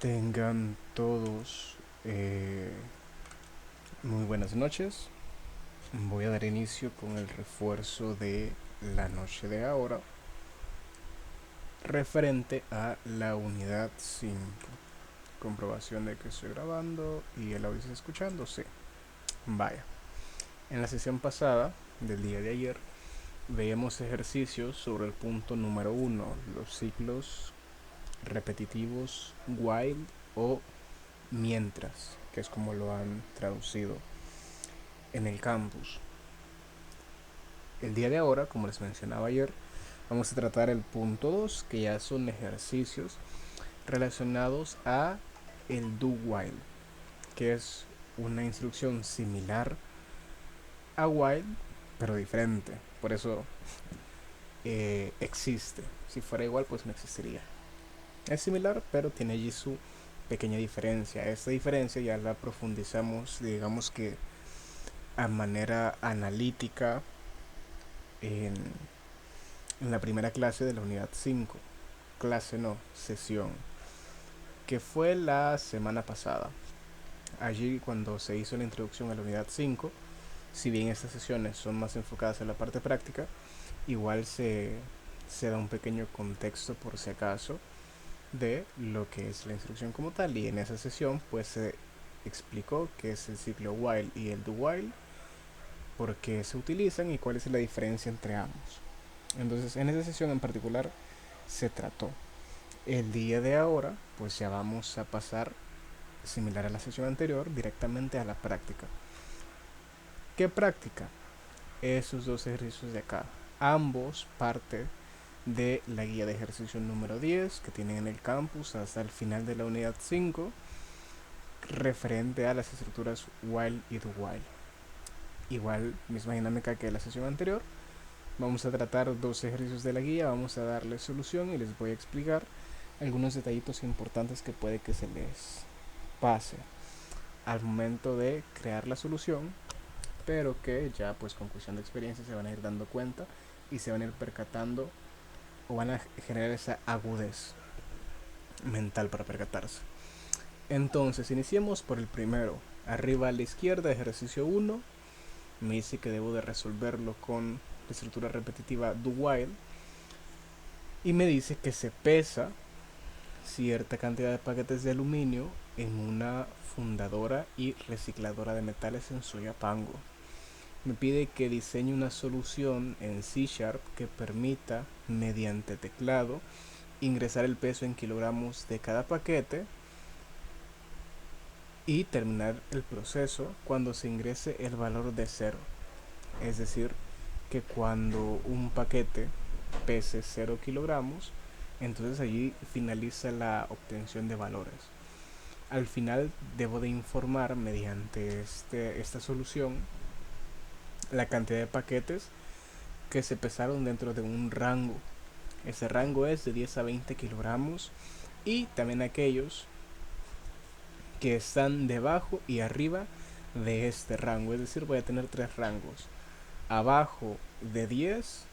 Tengan todos muy buenas noches. Voy a dar inicio con el refuerzo de la noche de ahora referente a la unidad 5. Comprobación de que estoy grabando y el audio se está escuchando. Sí. Vaya. En la sesión pasada del día de ayer veíamos ejercicios sobre el punto número 1, los ciclos repetitivos while o mientras, que es como lo han traducido en el campus. El día de ahora, como les mencionaba ayer, vamos a tratar el punto 2, que ya son ejercicios relacionados a el do while, que es una instrucción similar a while, pero diferente. Por eso existe. Si fuera igual, pues no existiría. Es similar, pero tiene allí su pequeña diferencia. Esta diferencia ya la profundizamos, digamos que a manera analítica en, en la primera clase de la unidad 5. Clase no, sesión, que fue la semana pasada. Allí cuando se hizo la introducción a la unidad 5, si bien estas sesiones son más enfocadas en la parte práctica, igual se da un pequeño contexto por si acaso de lo que es la instrucción como tal, y en esa sesión pues se explicó qué es el ciclo while y el do while, por qué se utilizan y cuál es la diferencia entre ambos. Entonces en esa sesión en particular se trató. El día de ahora pues ya vamos a pasar, similar a la sesión anterior, directamente a la práctica. ¿Qué práctica? Esos dos ejercicios de acá, ambos parte de la guía de ejercicio número 10 que tienen en el campus hasta el final de la unidad 5, referente a las estructuras while y do while. Igual, misma dinámica que la sesión anterior, vamos a tratar dos ejercicios de la guía, vamos a darles solución y les voy a explicar algunos detallitos importantes que puede que se les pase al momento de crear la solución, pero que ya pues con cuestión de experiencia se van a ir dando cuenta y se van a ir percatando o van a generar esa agudez mental para percatarse. Entonces iniciemos por el primero. Arriba a la izquierda, ejercicio 1, me dice que debo de resolverlo con la estructura repetitiva do while y me dice que se pesa cierta cantidad de paquetes de aluminio en una fundadora y recicladora de metales en Soyapango. Me pide que diseñe una solución en C# que permita, mediante teclado, ingresar el peso en kilogramos de cada paquete y terminar el proceso cuando se ingrese el valor de 0. Es decir, que cuando un paquete pese 0 kilogramos, entonces allí finaliza la obtención de valores. Al final debo de informar mediante esta solución la cantidad de paquetes que se pesaron dentro de un rango. Ese rango es de 10 a 20 kilogramos y también aquellos que están debajo y arriba de este rango. Es decir, voy a tener tres rangos: abajo de 10,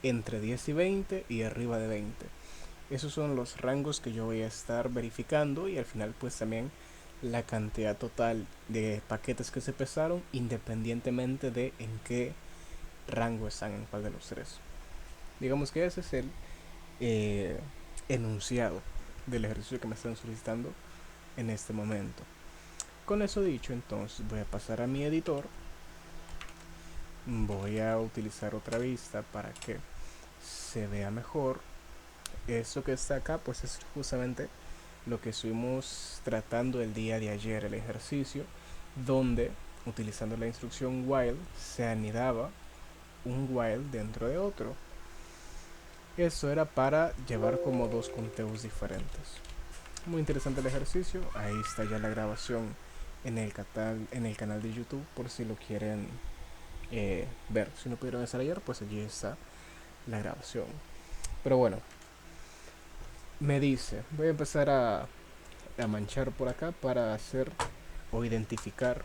entre 10 y 20 y arriba de 20. Esos son los rangos que yo voy a estar verificando, y al final pues también la cantidad total de paquetes que se pesaron independientemente de en qué rango están, en cuál de los tres. Digamos que ese es el eh, enunciado del ejercicio que me están solicitando en este momento. Con eso dicho, entonces voy a pasar a mi editor. Voy a utilizar otra vista para que se vea mejor. Esto que está acá pues es justamente lo que estuvimos tratando el día de ayer, el ejercicio donde, utilizando la instrucción while, se anidaba un while dentro de otro. Esto era para llevar como dos conteos diferentes. Muy interesante el ejercicio. Ahí está ya la grabación en el canal de YouTube por si lo quieren ver. Si no pudieron estar ayer, pues allí está la grabación. Pero bueno, me dice, voy a empezar a manchar por acá para hacer o identificar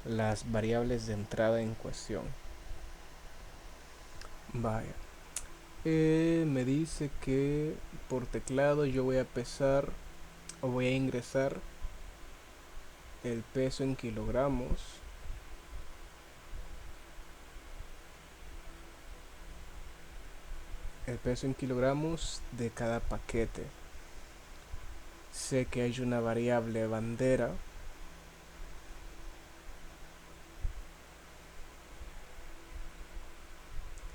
las variables de entrada en cuestión. Vaya. Me dice que por teclado yo voy a pesar o voy a ingresar el peso en kilogramos de cada paquete. Sé que hay una variable bandera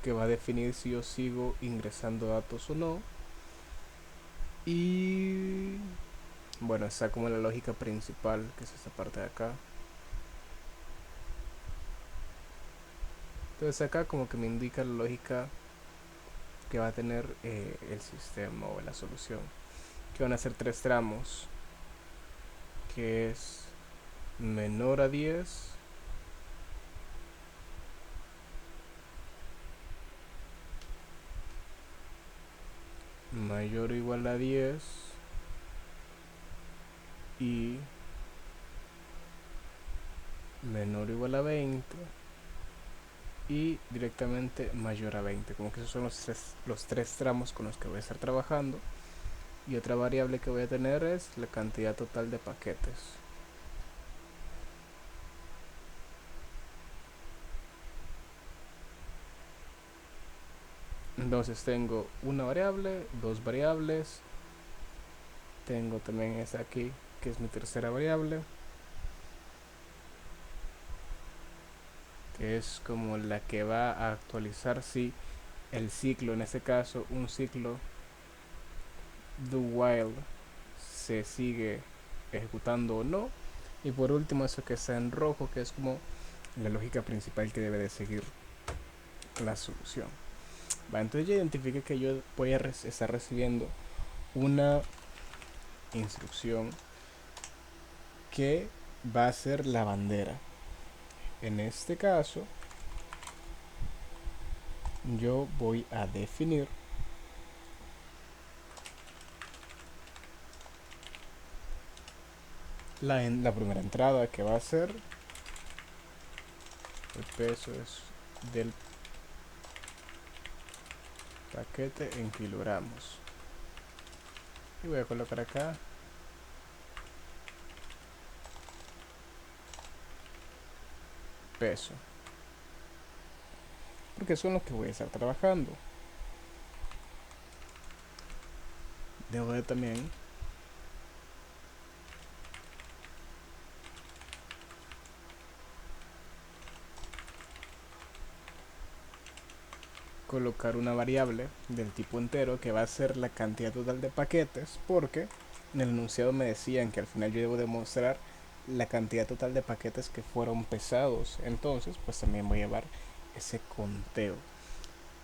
que va a definir si yo sigo ingresando datos o no. Y bueno, está como la lógica principal, que es esta parte de acá. Entonces acá como que me indica la lógica que va a tener el sistema o la solución, que van a ser 3 tramos, que es menor a 10, mayor o igual a 10 y menor o igual a 20 y directamente mayor a 20. Como que esos son los tres tramos con los que voy a estar trabajando. Y otra variable que voy a tener es la cantidad total de paquetes. Entonces tengo una variable, dos variables, tengo también esta aquí que es mi tercera variable, que es como la que va a actualizar si el ciclo, en este caso un ciclo do while, se sigue ejecutando o no. Y por último eso que está en rojo, que es como la lógica principal que debe de seguir la solución. Entonces ya identifiqué que yo voy a estar recibiendo una instrucción que va a ser la bandera. En este caso yo voy a definir la primera entrada, que va a ser el peso es del paquete en kilogramos, y voy a colocar acá peso, porque son los que voy a estar trabajando. Debo de también colocar una variable del tipo entero que va a ser la cantidad total de paquetes, porque en el enunciado me decían que al final yo debo demostrar la cantidad total de paquetes que fueron pesados. Entonces pues también voy a llevar ese conteo.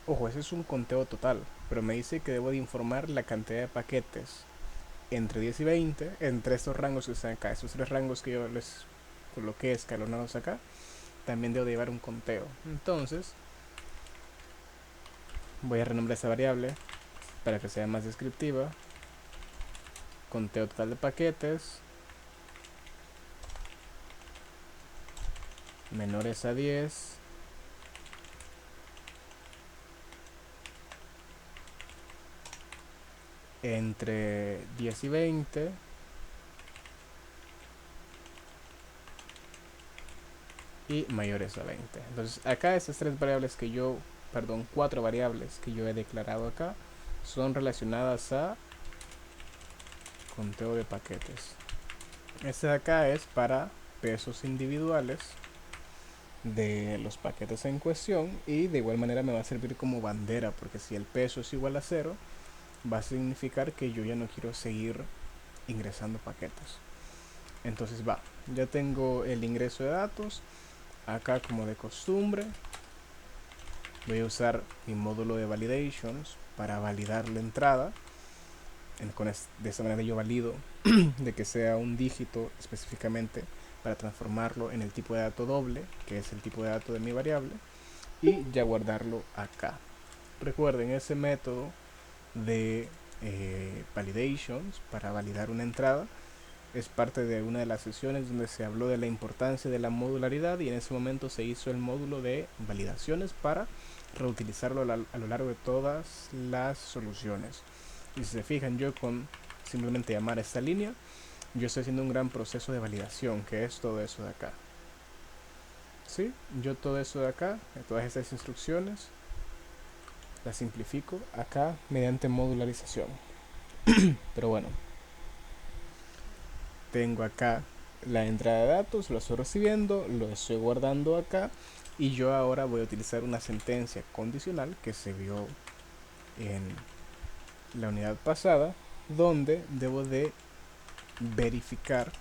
Ojo, ese es un conteo total, pero me dice que debo de informar la cantidad de paquetes entre 10 y 20, entre estos rangos que están acá, estos tres rangos que yo les coloqué escalonados acá. También debo de llevar un conteo. Entonces voy a renombrar esa variable para que sea más descriptiva. Conteo total de paquetes menores a 10 entre 10 y 20 y mayores a 20. Entonces acá estas tres variables que yo, perdón, cuatro variables que yo he declarado acá son relacionadas a conteo de paquetes. Este de acá es para pesos individuales de los paquetes en cuestión, y de igual manera me va a servir como bandera, porque si el peso es igual a 0 va a significar que yo ya no quiero seguir ingresando paquetes. Entonces ya tengo el ingreso de datos. Acá, como de costumbre, voy a usar mi módulo de validations para validar la entrada. De esta manera yo valido de que sea un dígito específicamente para transformarlo en el tipo de dato doble, que es el tipo de dato de mi variable, y ya guardarlo acá. Recuerden, ese método de validations para validar una entrada es parte de una de las sesiones donde se habló de la importancia de la modularidad, y en ese momento se hizo el módulo de validaciones para reutilizarlo a lo largo de todas las soluciones. Y si se fijan, yo con simplemente llamar a esta línea, yo estoy haciendo un gran proceso de validación, que es todo eso de acá. ¿Sí? Yo todo eso de acá, todas estas instrucciones, las simplifico acá mediante modularización. Pero bueno, tengo acá la entrada de datos, lo estoy recibiendo, lo estoy guardando acá, y yo ahora voy a utilizar una sentencia condicional que se vio en la unidad pasada, donde debo de verificar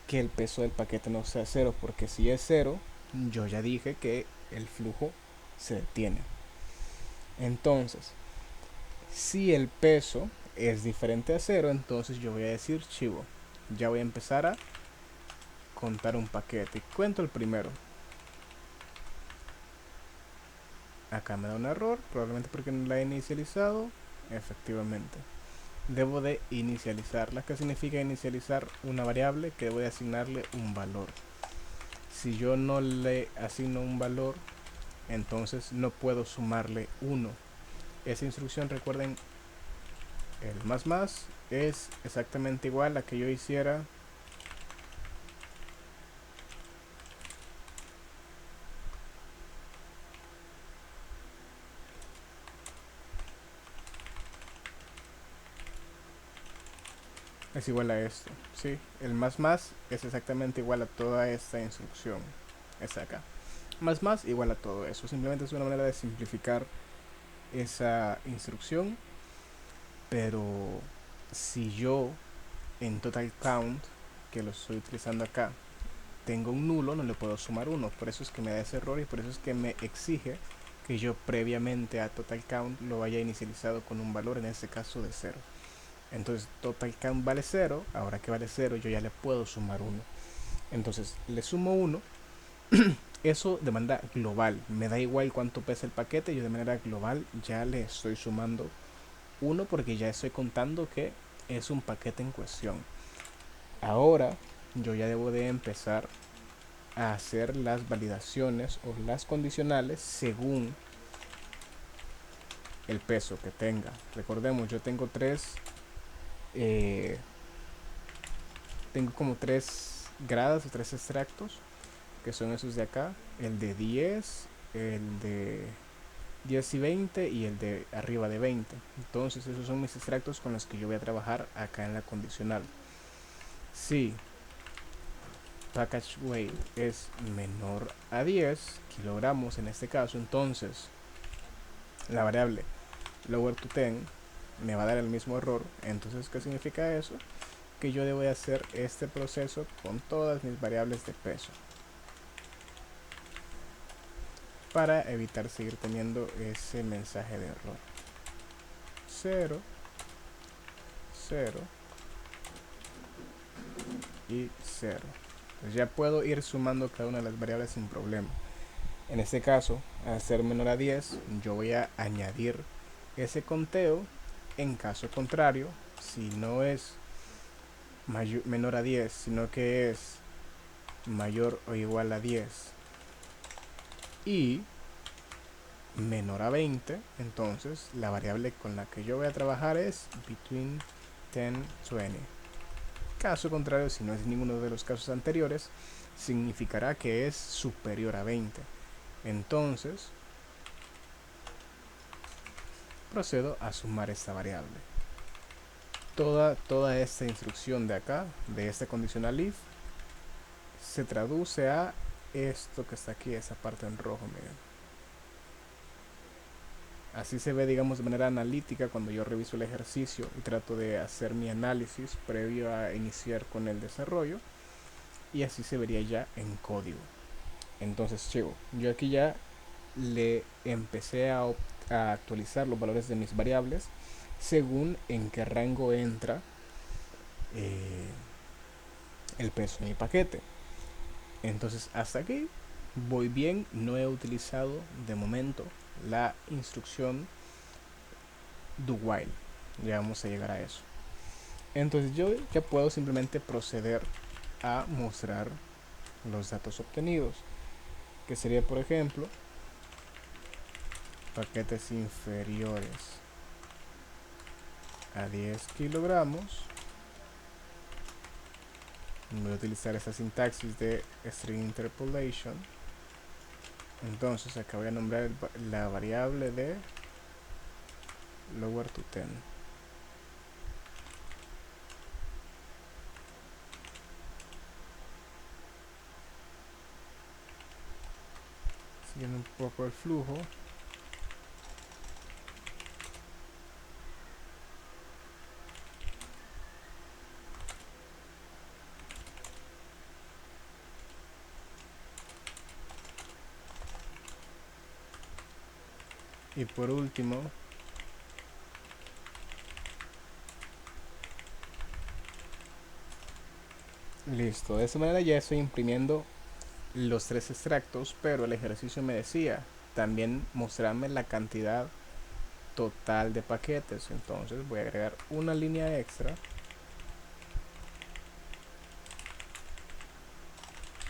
que el peso del paquete no sea cero, porque si es cero, yo ya dije que el flujo se detiene. Entonces, si el peso es diferente a cero, entonces yo voy a decir chivo, ya voy a empezar a contar un paquete. Cuento el primero. Acá me da un error, probablemente porque no la he inicializado. Efectivamente, debo de inicializarla. ¿Qué significa inicializar una variable? Que debo de asignarle un valor. Si yo no le asigno un valor, entonces no puedo sumarle 1. Esa instrucción, recuerden, el más es exactamente igual a que yo hiciera es igual a esto, ¿sí? El más es exactamente igual a toda esta instrucción, es acá. Más igual a todo eso, simplemente es una manera de simplificar esa instrucción. Pero si yo en total count, que lo estoy utilizando acá, tengo un nulo, no le puedo sumar 1, por eso es que me da ese error, y por eso es que me exige que yo previamente a total count lo haya inicializado con un valor, en este caso de 0. Entonces total count vale 0, ahora que vale 0 yo ya le puedo sumar 1. Entonces le sumo 1, eso de manera global, me da igual cuánto pesa el paquete, yo de manera global ya le estoy sumando 1 porque ya estoy contando que es un paquete en cuestión. Ahora yo ya debo de empezar a hacer las validaciones o las condicionales según el peso que tenga. Recordemos, yo tengo tengo como 3 grados o 3 extractos, que son esos de acá, el de 10, el de 10 y 20 y el de arriba de 20. Entonces esos son mis extractos con los que yo voy a trabajar acá en la condicional. Si package weight es menor a 10 kilogramos en este caso, entonces la variable lower to 10 me va a dar el mismo error. Entonces, ¿qué significa eso? Que yo debo de hacer este proceso con todas mis variables de peso para evitar seguir teniendo ese mensaje de error. 0, 0 y 0. Pues ya puedo ir sumando cada una de las variables sin problema. En este caso, al ser menor a 10, yo voy a añadir ese conteo. En caso contrario, si no es menor a 10, sino que es mayor o igual a 10 y menor a 20, entonces la variable con la que yo voy a trabajar es between 10 20. Caso contrario, si no es ninguno de los casos anteriores, significará que es superior a 20. Entonces procedo a sumar esta variable. Toda esta instrucción de acá, de este conditional if, se traduce a esto que está aquí, esa parte en rojo, miren. Así se ve, digamos, de manera analítica cuando yo reviso el ejercicio y trato de hacer mi análisis previo a iniciar con el desarrollo, y así se vería ya en código. Entonces, chivo, yo aquí ya le empecé a actualizar los valores de mis variables según en qué rango entra el peso de mi paquete. Entonces hasta aquí voy bien, no he utilizado de momento la instrucción do while, ya vamos a llegar a eso. Entonces yo ya puedo simplemente proceder a mostrar los datos obtenidos, que sería, por ejemplo, paquetes inferiores a 10 kilogramos Voy a utilizar esa sintaxis de string interpolation. Entonces acá voy a nombrar la variable de lower to 10. Siguiendo un poco el flujo, y por último listo. De esta manera ya estoy imprimiendo los tres extractos, pero el ejercicio me decía también mostrarme la cantidad total de paquetes. Entonces voy a agregar una línea extra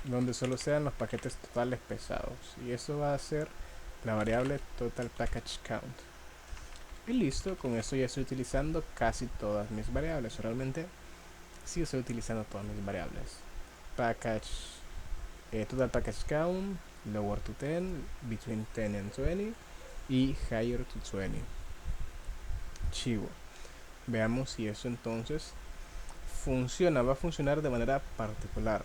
donde solo sean los paquetes totales pesados, y eso va a ser la variable total package count. Y listo, con eso ya estoy utilizando casi todas mis variables. Realmente sí estoy utilizando todas mis variables. Package, total package count, lower to 10, between 10 and 20 y higher to 20. Chivo. Veamos si eso entonces funciona. Va a funcionar de manera particular.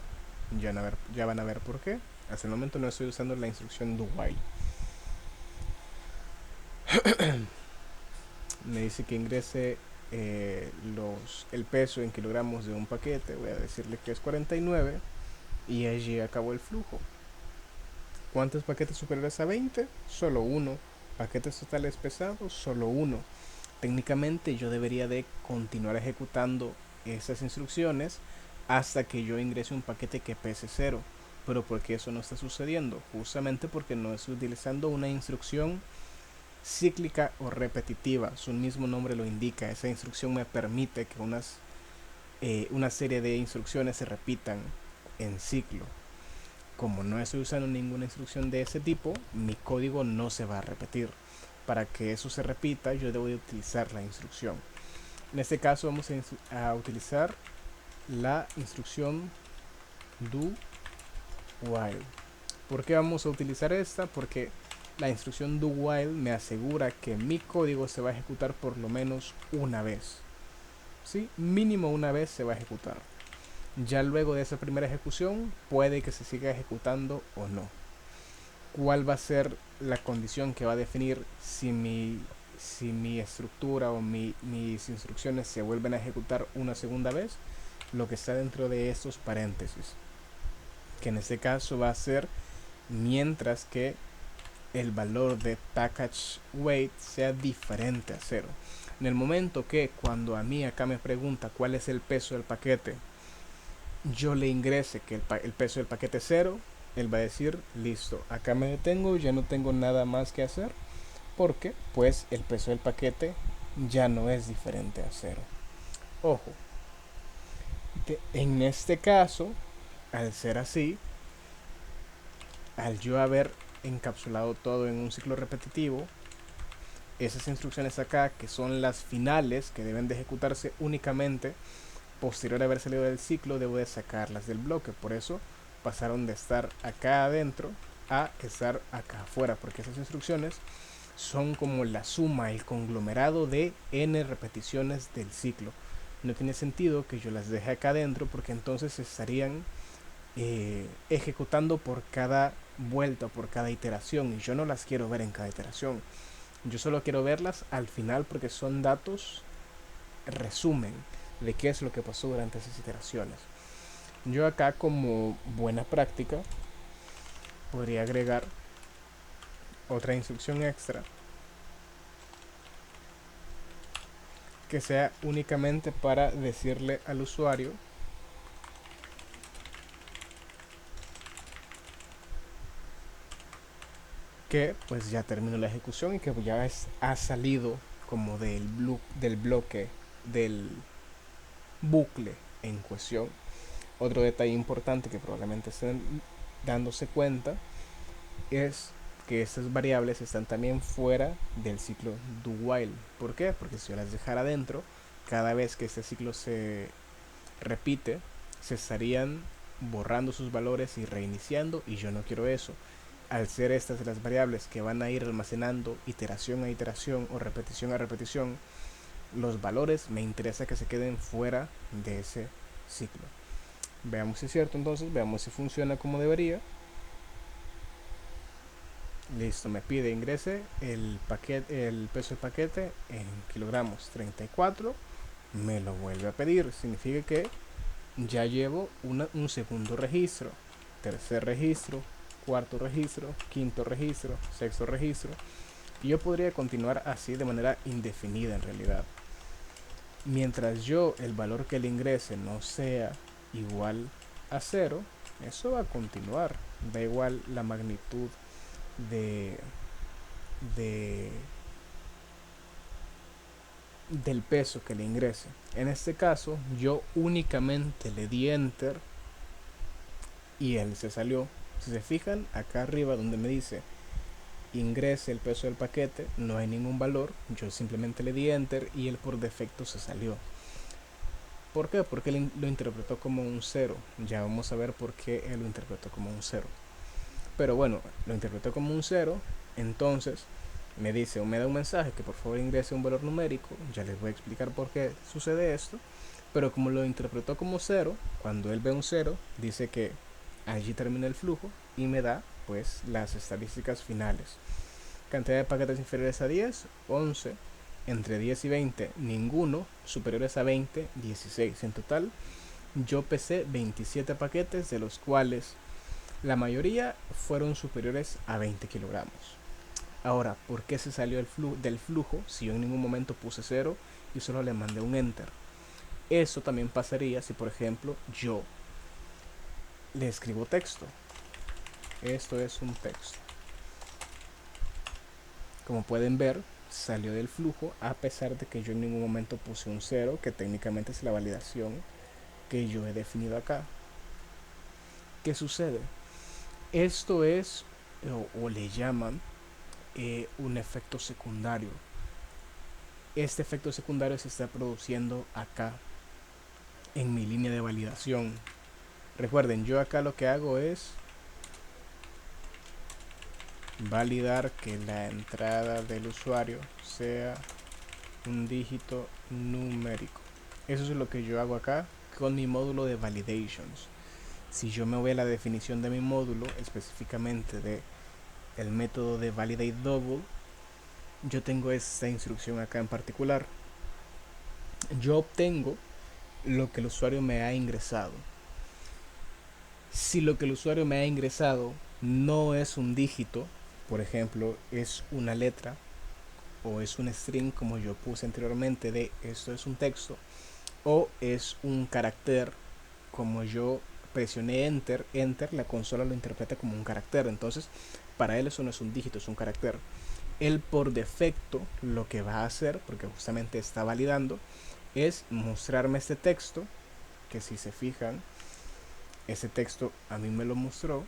Ya van a ver por qué. Hasta el momento no estoy usando la instrucción do while. Me dice que ingrese el peso en kilogramos de un paquete. Voy a decirle que es 49 y allí acabó el flujo. ¿Cuántos paquetes superiores a 20? Solo uno. Paquetes totales pesados, solo uno. Técnicamente yo debería de continuar ejecutando esas instrucciones hasta que yo ingrese un paquete que pese 0. Pero ¿por qué eso no está sucediendo? Justamente porque no estoy utilizando una instrucción cíclica o repetitiva. Su mismo nombre lo indica. Esa instrucción me permite que una serie de instrucciones se repitan en ciclo. Como no estoy usando ninguna instrucción de ese tipo, mi código no se va a repetir. Para que eso se repita, yo debo de utilizar la instrucción. En este caso vamos a utilizar la instrucción do while. ¿Por qué vamos a utilizar esta? Porque la instrucción do while me asegura que mi código se va a ejecutar por lo menos una vez. ¿Sí? Mínimo una vez se va a ejecutar. Ya luego de esa primera ejecución puede que se siga ejecutando o no. ¿Cuál va a ser la condición que va a definir si mi estructura o mis instrucciones se vuelven a ejecutar una segunda vez? Lo que está dentro de estos paréntesis, que en este caso va a ser mientras que el valor de package weight sea diferente a 0. En el momento que cuando a mí acá me pregunta cuál es el peso del paquete, yo le ingrese que el peso del paquete es 0, él va a decir listo, acá me detengo, ya no tengo nada más que hacer, porque pues el peso del paquete ya no es diferente a 0. Ojo, que en este caso, al ser así, al yo haber encapsulado todo en un ciclo repetitivo, esas instrucciones acá, que son las finales, que deben de ejecutarse únicamente posterior a haber salido del ciclo, debo de sacarlas del bloque. Por eso pasaron de estar acá adentro a estar acá afuera, porque esas instrucciones son como la suma, el conglomerado de n repeticiones del ciclo. No tiene sentido que yo las deje acá adentro, porque entonces estarían ejecutando por cada vuelta, por cada iteración, y yo no las quiero ver en cada iteración. Yo solo quiero verlas al final, porque son datos resumen de qué es lo que pasó durante esas iteraciones. Yo acá, como buena práctica, podría agregar otra instrucción extra que sea únicamente para decirle al usuario que pues ya terminó la ejecución y que ya ha salido como del bloque del bucle en cuestión. Otro detalle importante que probablemente estén dándose cuenta es que estas variables están también fuera del ciclo do while. ¿Por qué? Porque si yo las dejara dentro, cada vez que este ciclo se repite, se estarían borrando sus valores y reiniciando, y yo no quiero eso. Al ser estas las variables que van a ir almacenando iteración a iteración o repetición a repetición, los valores me interesa que se queden fuera de ese ciclo. Veamos si es cierto entonces, veamos si funciona como debería. Listo, me pide ingrese el paquete, el peso del paquete en kilogramos 34. Me lo vuelve a pedir, significa que ya llevo un segundo registro, tercer registro, cuarto registro, quinto registro, sexto registro, y yo podría continuar así de manera indefinida en realidad. Mientras yo el valor que le ingrese no sea igual a cero, eso va a continuar, da igual la magnitud de, de del peso que le ingrese. En este caso yo únicamente le di enter y él se salió. Si se fijan acá arriba donde me dice ingrese el peso del paquete, no hay ningún valor, yo simplemente le di enter y él por defecto se salió. ¿Por qué? Porque él lo interpretó como un cero. Ya vamos a ver por qué él lo interpretó como un cero. Pero bueno, lo interpretó como un cero, entonces me dice o me da un mensaje que por favor ingrese un valor numérico. Ya les voy a explicar por qué sucede esto. Pero como lo interpretó como cero, cuando él ve un cero, dice que allí termina el flujo y me da pues las estadísticas finales. Cantidad de paquetes inferiores a 10, 11. Entre 10 y 20, ninguno. Superiores a 20, 16. En total, yo pesé 27 paquetes, de los cuales la mayoría fueron superiores a 20 kilogramos. Ahora, ¿por qué se salió del flujo si yo en ningún momento puse cero y solo le mandé un enter? Eso también pasaría si, por ejemplo, yo le escribo texto. Esto es un texto. Como pueden ver, salió del flujo a pesar de que yo en ningún momento puse un cero, que técnicamente es la validación que yo he definido acá. ¿Qué sucede? Esto es, o le llaman, un efecto secundario. Este efecto secundario se está produciendo acá, en mi línea de validación. Recuerden, yo acá lo que hago es validar que la entrada del usuario sea un dígito numérico. Eso es lo que yo hago acá con mi módulo de validations. Si yo me voy a la definición de mi módulo, específicamente de el método de validate double, yo tengo esta instrucción acá en particular. Yo obtengo lo que el usuario me ha ingresado. Si lo que el usuario me ha ingresado no es un dígito, por ejemplo, es una letra o es un string como yo puse anteriormente de esto es un texto, o es un carácter como yo presioné enter, la consola lo interpreta como un carácter, entonces para él eso no es un dígito, es un carácter. Él por defecto lo que va a hacer, porque justamente está validando, es mostrarme este texto, que si se fijan, ese texto a mí me lo mostró.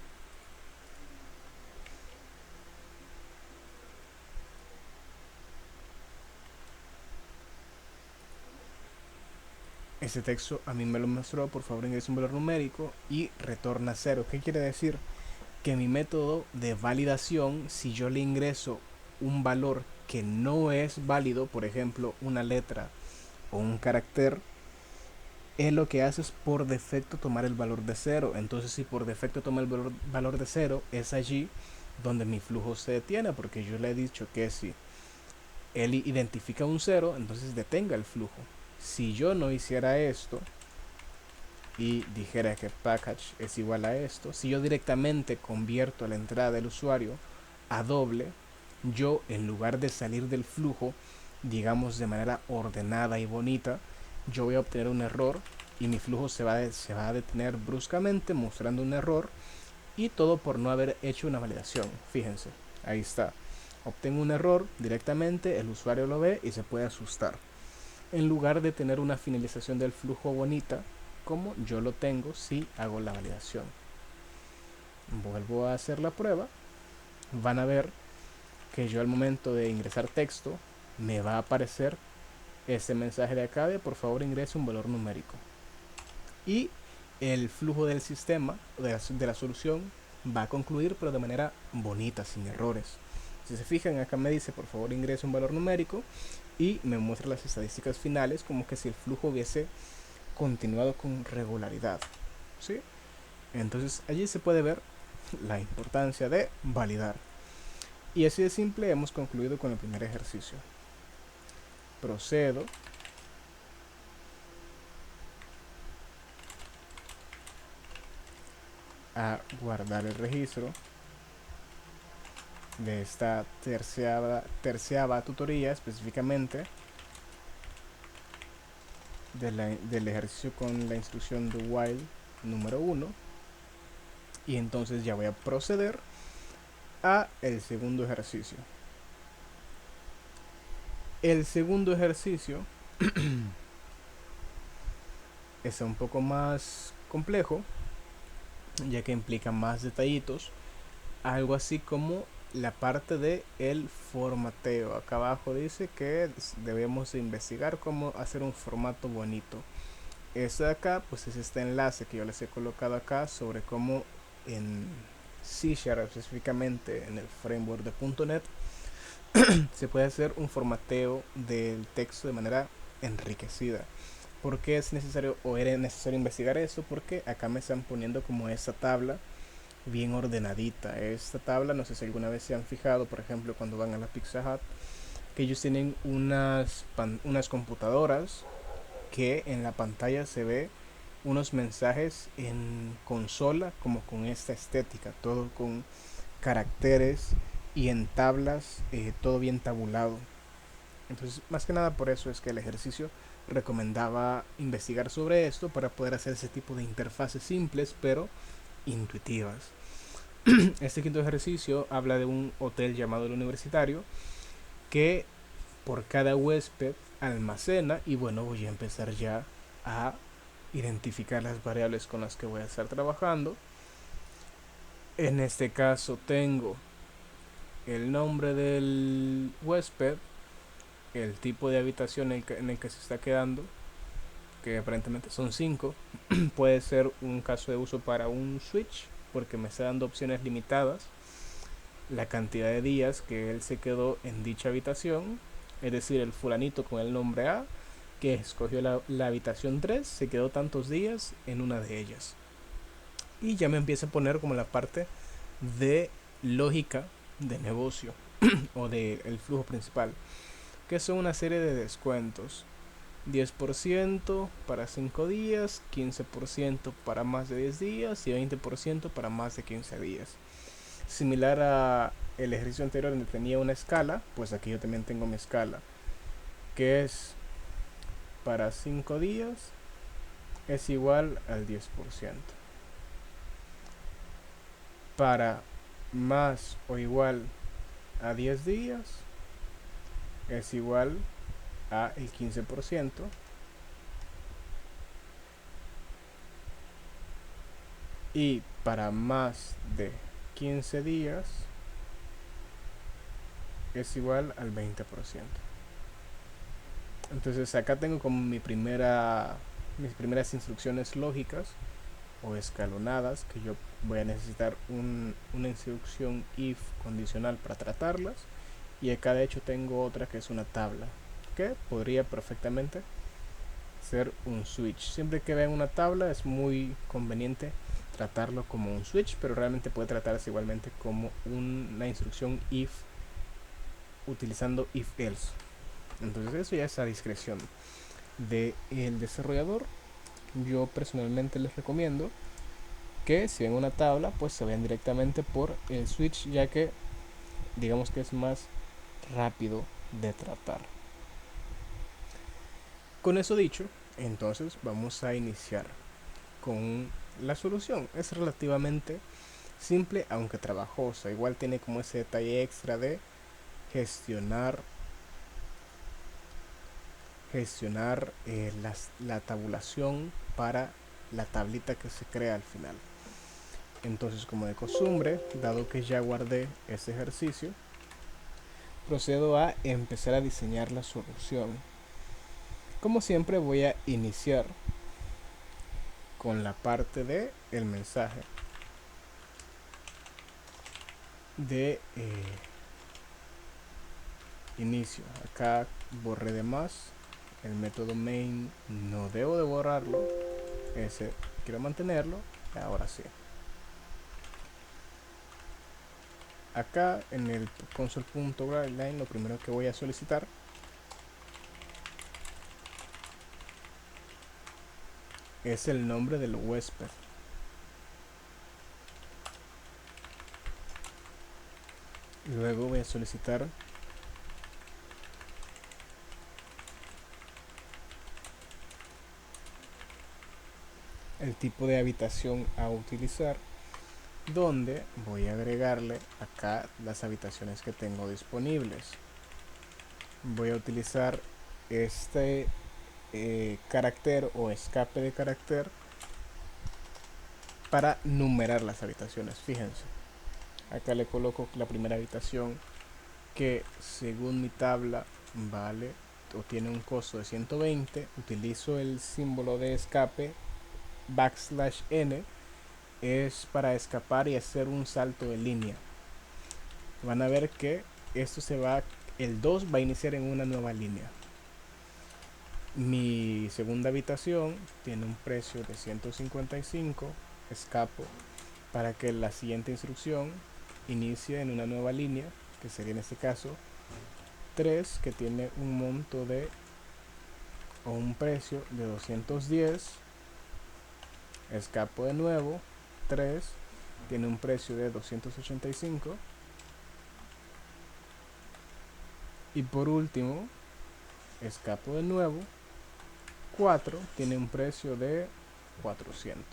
Ese texto a mí me lo mostró, por favor ingrese un valor numérico y retorna 0. ¿Qué quiere decir? Que mi método de validación, si yo le ingreso un valor que no es válido, por ejemplo una letra o un carácter, él lo que hace es por defecto tomar el valor de 0. Entonces si por defecto toma el valor de 0, es allí donde mi flujo se detiene, porque yo le he dicho que si él identifica un 0, entonces detenga el flujo. Si yo no hiciera esto y dijera que package es igual a esto, si yo directamente convierto la entrada del usuario a doble, yo en lugar de salir del flujo, digamos de manera ordenada y bonita, yo voy a obtener un error y mi flujo se va a detener bruscamente mostrando un error, y todo por no haber hecho una validación. Fíjense, ahí está, obtengo un error directamente, el usuario lo ve y se puede asustar, en lugar de tener una finalización del flujo bonita como yo lo tengo si hago la validación. Vuelvo a hacer la prueba, van a ver que yo al momento de ingresar texto me va a aparecer este mensaje de acá de por favor ingrese un valor numérico, y el flujo del sistema, de la solución, va a concluir, pero de manera bonita, sin errores. Si se fijan, acá me dice, por favor ingrese un valor numérico y me muestra las estadísticas finales, como que si el flujo hubiese continuado con regularidad, ¿sí? Entonces allí se puede ver la importancia de validar. Y así de simple hemos concluido con el primer ejercicio. Procedo a guardar el registro de esta terciava tutoría, específicamente del ejercicio con la instrucción de while número 1. Y entonces ya voy a proceder a el segundo ejercicio. El segundo ejercicio es un poco más complejo, ya que implica más detallitos, algo así como la parte de el formateo. Acá abajo dice que debemos investigar cómo hacer un formato bonito. Esto de acá pues es este enlace que yo les he colocado acá sobre cómo en C# específicamente en el framework de .NET se puede hacer un formateo del texto de manera enriquecida. ¿Por qué es necesario o era necesario investigar esto? Porque acá me están poniendo como esta tabla bien ordenadita. Esta tabla, no sé si alguna vez se han fijado, por ejemplo, cuando van a la Pizza Hut, que ellos tienen unas computadoras que en la pantalla se ve unos mensajes en consola como con esta estética, todo con caracteres y en tablas, todo bien tabulado. Entonces, más que nada por eso es que el ejercicio recomendaba investigar sobre esto para poder hacer ese tipo de interfaces simples pero intuitivas. Este quinto ejercicio habla de un hotel llamado el Universitario que por cada huésped almacena, y bueno, voy a empezar ya a identificar las variables con las que voy a estar trabajando. En este caso tengo el nombre del huésped, el tipo de habitación en el que se está quedando, que aparentemente son 5. Puede ser un caso de uso para un switch, porque me está dando opciones limitadas. La cantidad de días que él se quedó en dicha habitación, es decir, el fulanito con el nombre A, que escogió la habitación 3, se quedó tantos días en una de ellas. Y ya me empieza a poner como la parte de lógica de negocio o del flujo principal, que son una serie de descuentos. 10% para 5 días, 15% para más de 10 días y 20% para más de 15 días. Similar a el ejercicio anterior donde tenía una escala, pues aquí yo también tengo mi escala, que es para 5 días es igual al 10%. Para más o igual a 10 días es igual a el 15%. Y para más de 15 días es igual al 20%. Entonces acá tengo como mis primeras instrucciones lógicas o escalonadas, que yo voy a necesitar una instrucción if condicional para tratarlas. Y acá de hecho tengo otra que es una tabla, que podría perfectamente ser un switch. Siempre que vean una tabla es muy conveniente tratarlo como un switch, pero realmente puede tratarse igualmente como una instrucción if utilizando if else. Entonces eso ya es a discreción del desarrollador. Yo personalmente les recomiendo que si ven una tabla pues se vean directamente por el switch, ya que digamos que es más rápido de tratar. Con eso dicho, entonces vamos a iniciar con la solución. Es relativamente simple aunque trabajosa. Igual tiene como ese detalle extra de gestionar la tabulación para la tablita que se crea al final. Entonces, como de costumbre, dado que ya guardé este ejercicio, procedo a empezar a diseñar la solución. Como siempre, voy a iniciar con la parte de el mensaje de inicio. Acá borré de más. El método main no debo de borrarlo. Ese quiero mantenerlo. Ahora sí. Acá en el console.writeline lo primero que voy a solicitar es el nombre del huésped. Luego voy a solicitar el tipo de habitación a utilizar, donde voy a agregarle acá las habitaciones que tengo disponibles. Voy a utilizar este carácter o escape de carácter para numerar las habitaciones. Fíjense, acá le coloco la primera habitación que según mi tabla vale o tiene un costo de 120. Utilizo el símbolo de escape \n, es para escapar y hacer un salto de línea. Van a ver que esto el 2 va a iniciar en una nueva línea. Mi segunda habitación tiene un precio de 155. Escapo para que la siguiente instrucción inicie en una nueva línea, que sería en este caso 3, que tiene un monto de o un precio de 210. Escapo de nuevo, 3 tiene un precio de 285. Y por último, escapo de nuevo, 4 tiene un precio de 400.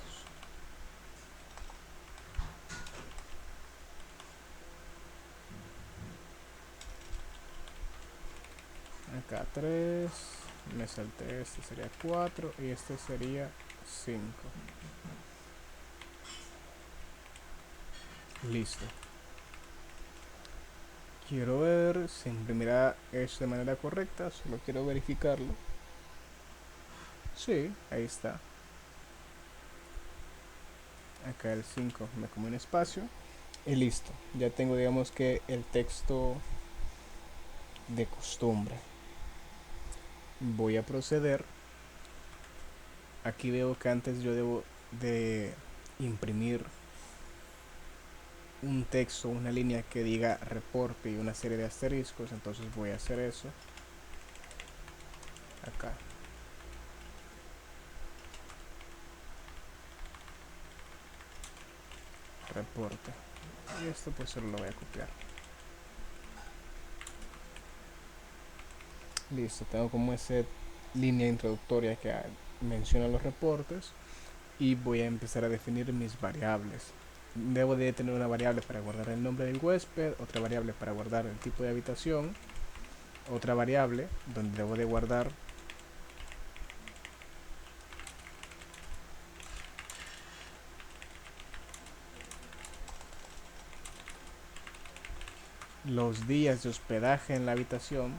Acá 3, me salté, este sería 4 y este sería 5. Listo. Quiero ver si imprimirá eso de manera correcta, solo quiero verificarlo. Sí, ahí está. Acá el 5 me come un espacio y listo. Ya tengo, digamos, que el texto de costumbre. Voy a proceder. Aquí veo que antes yo debo de imprimir un texto, una línea que diga reporte y una serie de asteriscos, entonces voy a hacer eso acá. Reporte. Y esto pues solo lo voy a copiar. Listo, tengo como esa línea introductoria que menciona los reportes y voy a empezar a definir mis variables. Debo de tener una variable para guardar el nombre del huésped, otra variable para guardar el tipo de habitación, otra variable donde debo de guardar los días de hospedaje en la habitación.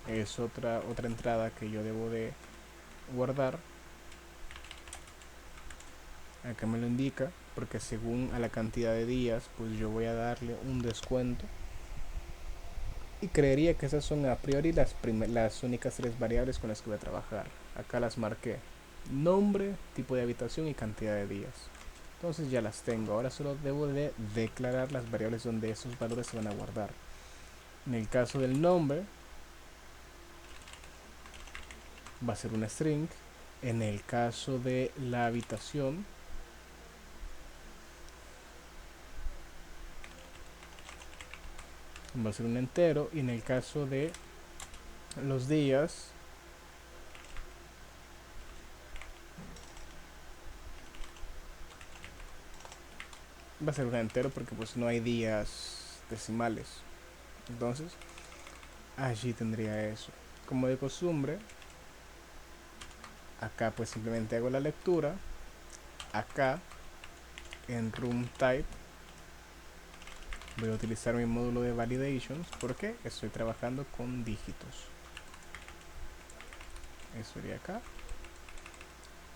Es otra entrada que yo debo de guardar. Acá me lo indica porque según a la cantidad de días pues yo voy a darle un descuento, y creería que esas son a priori las únicas 3 variables con las que voy a trabajar. Acá las marqué: nombre, tipo de habitación y cantidad de días. Entonces ya las tengo. Ahora solo debo de declarar las variables donde esos valores se van a guardar. En el caso del nombre va a ser una string. En el caso de la habitación va a ser un entero, y en el caso de los días va a ser un entero porque pues no hay días decimales. Entonces allí tendría eso. Como de costumbre, acá pues simplemente hago la lectura. Acá en room type voy a utilizar mi módulo de validations porque estoy trabajando con dígitos. Eso iría acá.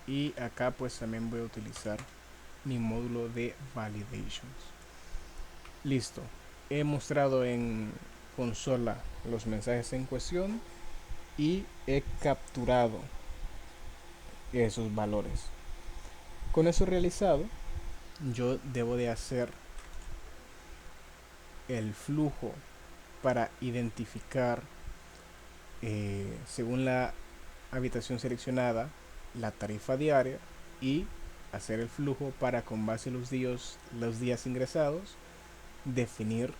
y acá pues también voy a utilizar mi módulo de validations. Listo, he mostrado en consola los mensajes en cuestión y he capturado esos valores. Con eso realizado, yo debo de hacer el flujo para identificar, según la habitación seleccionada, la tarifa diaria y hacer el flujo para, con base en los días ingresados, definir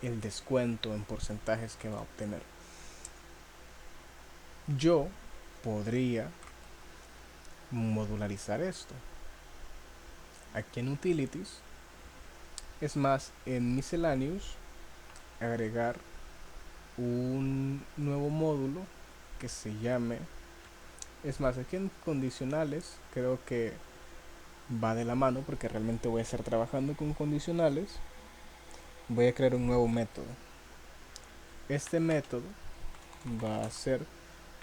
el descuento en porcentajes que va a obtener. Yo podría modularizar esto aquí en Utilities, es más, en Miscellaneous, agregar un nuevo módulo que se llame, es más, aquí en condicionales creo que va de la mano porque realmente voy a estar trabajando con condicionales. Voy a crear un nuevo método. Este método va a ser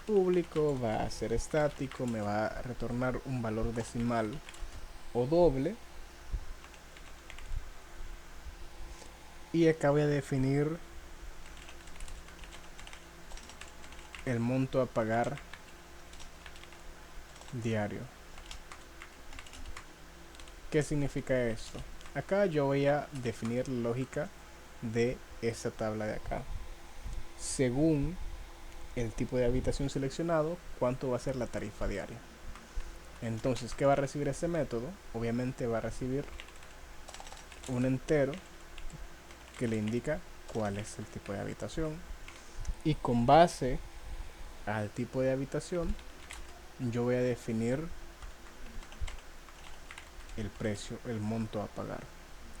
público, va a ser estático, me va a retornar un valor decimal o doble, y acá voy a definir el monto a pagar diario. ¿Qué significa esto? Acá yo voy a definir la lógica de esta tabla de acá. Según el tipo de habitación seleccionado, cuánto va a ser la tarifa diaria. Entonces, ¿qué va a recibir este método? Obviamente va a recibir un entero que le indica cuál es el tipo de habitación, y con base al tipo de habitación yo voy a definir el precio, el monto a pagar.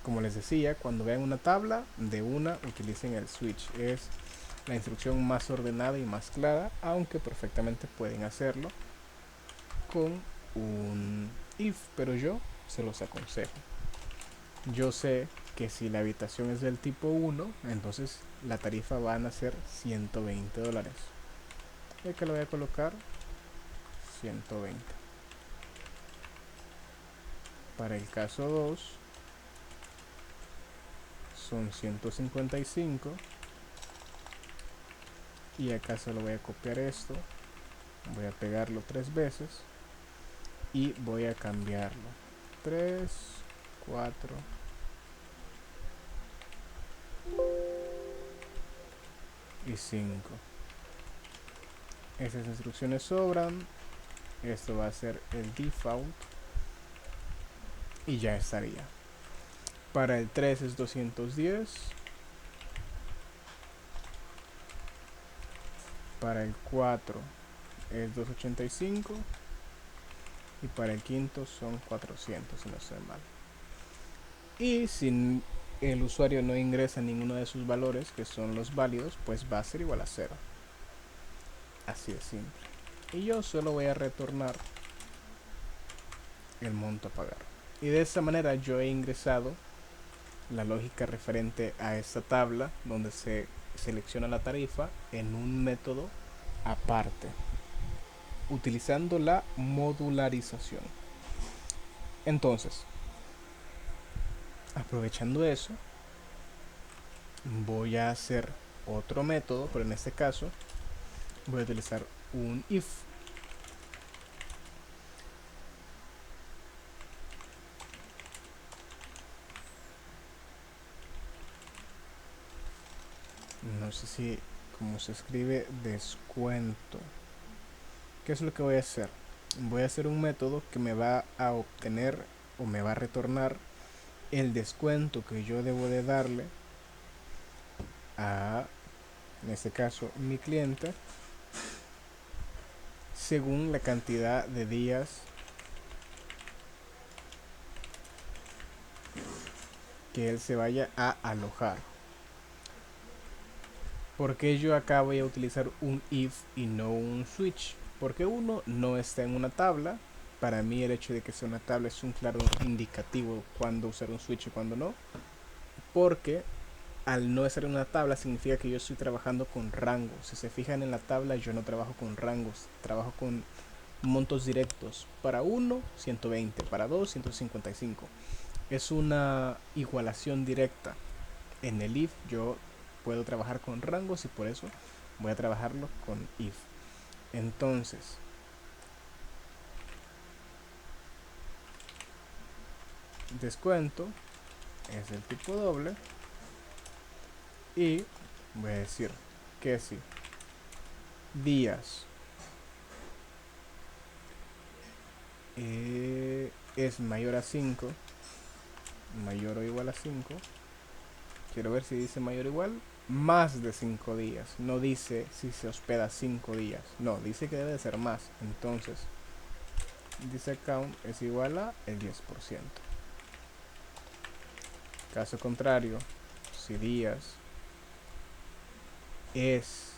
Como les decía, cuando vean una tabla, de una utilicen el switch. Es la instrucción más ordenada y más clara, aunque perfectamente pueden hacerlo con un if, pero yo se los aconsejo. Yo sé que si la habitación es del tipo 1, entonces la tarifa van a ser $120. Y que lo voy a colocar 120. Para el caso 2 son 155. Y acá solo voy a copiar esto, voy a pegarlo 3 veces y voy a cambiarlo. 3, 4 y 5. Esas instrucciones sobran. Esto va a ser el default y ya estaría. Para el 3 es 210. Para el 4 es 285. Y para el quinto son 400, si no estoy mal. Y si el usuario no ingresa ninguno de sus valores, que son los válidos, pues va a ser igual a 0. Así de simple. Y yo solo voy a retornar el monto a pagar. Y de esta manera yo he ingresado la lógica referente a esta tabla donde se selecciona la tarifa en un método aparte, utilizando la modularización. Entonces, aprovechando eso, voy a hacer otro método, pero en este caso voy a utilizar un if. No sé si como se escribe descuento. ¿Qué es lo que voy a hacer? Voy a hacer un método que me va a obtener o me va a retornar el descuento que yo debo de darle a, en este caso, mi cliente, según la cantidad de días que él se vaya a alojar. Porque yo acá voy a utilizar un if y no un switch? Porque uno no está en una tabla. Para mí el hecho de que sea una tabla es un claro indicativo cuando usar un switch y cuando no. Porque al no estar en una tabla significa que yo estoy trabajando con rangos. Si se fijan en la tabla, yo no trabajo con rangos, trabajo con montos directos. Para uno 120, para 2 155. Es una igualación directa. En el if yo puedo trabajar con rangos y por eso voy a trabajarlo con if. Entonces, descuento es el tipo doble y voy a decir que si días es mayor a 5, mayor o igual a 5, quiero ver si dice mayor o igual, más de 5 días, no dice si se hospeda 5 días, no, dice que debe de ser más. Entonces dice count es igual a el 10%. Caso contrario, si días es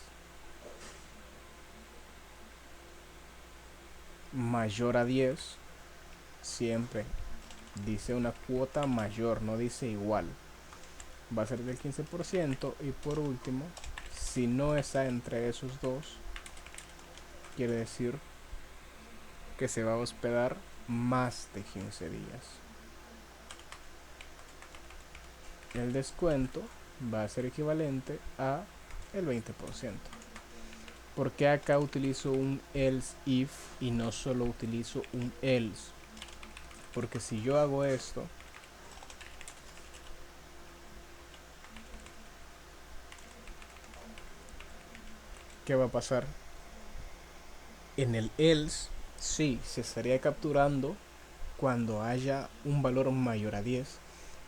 mayor a 10, siempre dice una cuota mayor, no dice igual, va a ser del 15%. Y por último, si no está entre esos dos, quiere decir que se va a hospedar más de 15 días. El descuento va a ser equivalente a el 20%. ¿Por qué acá utilizo un else if y no solo utilizo un else? Porque si yo hago esto, ¿qué va a pasar? En el else sí se estaría capturando cuando haya un valor mayor a 10,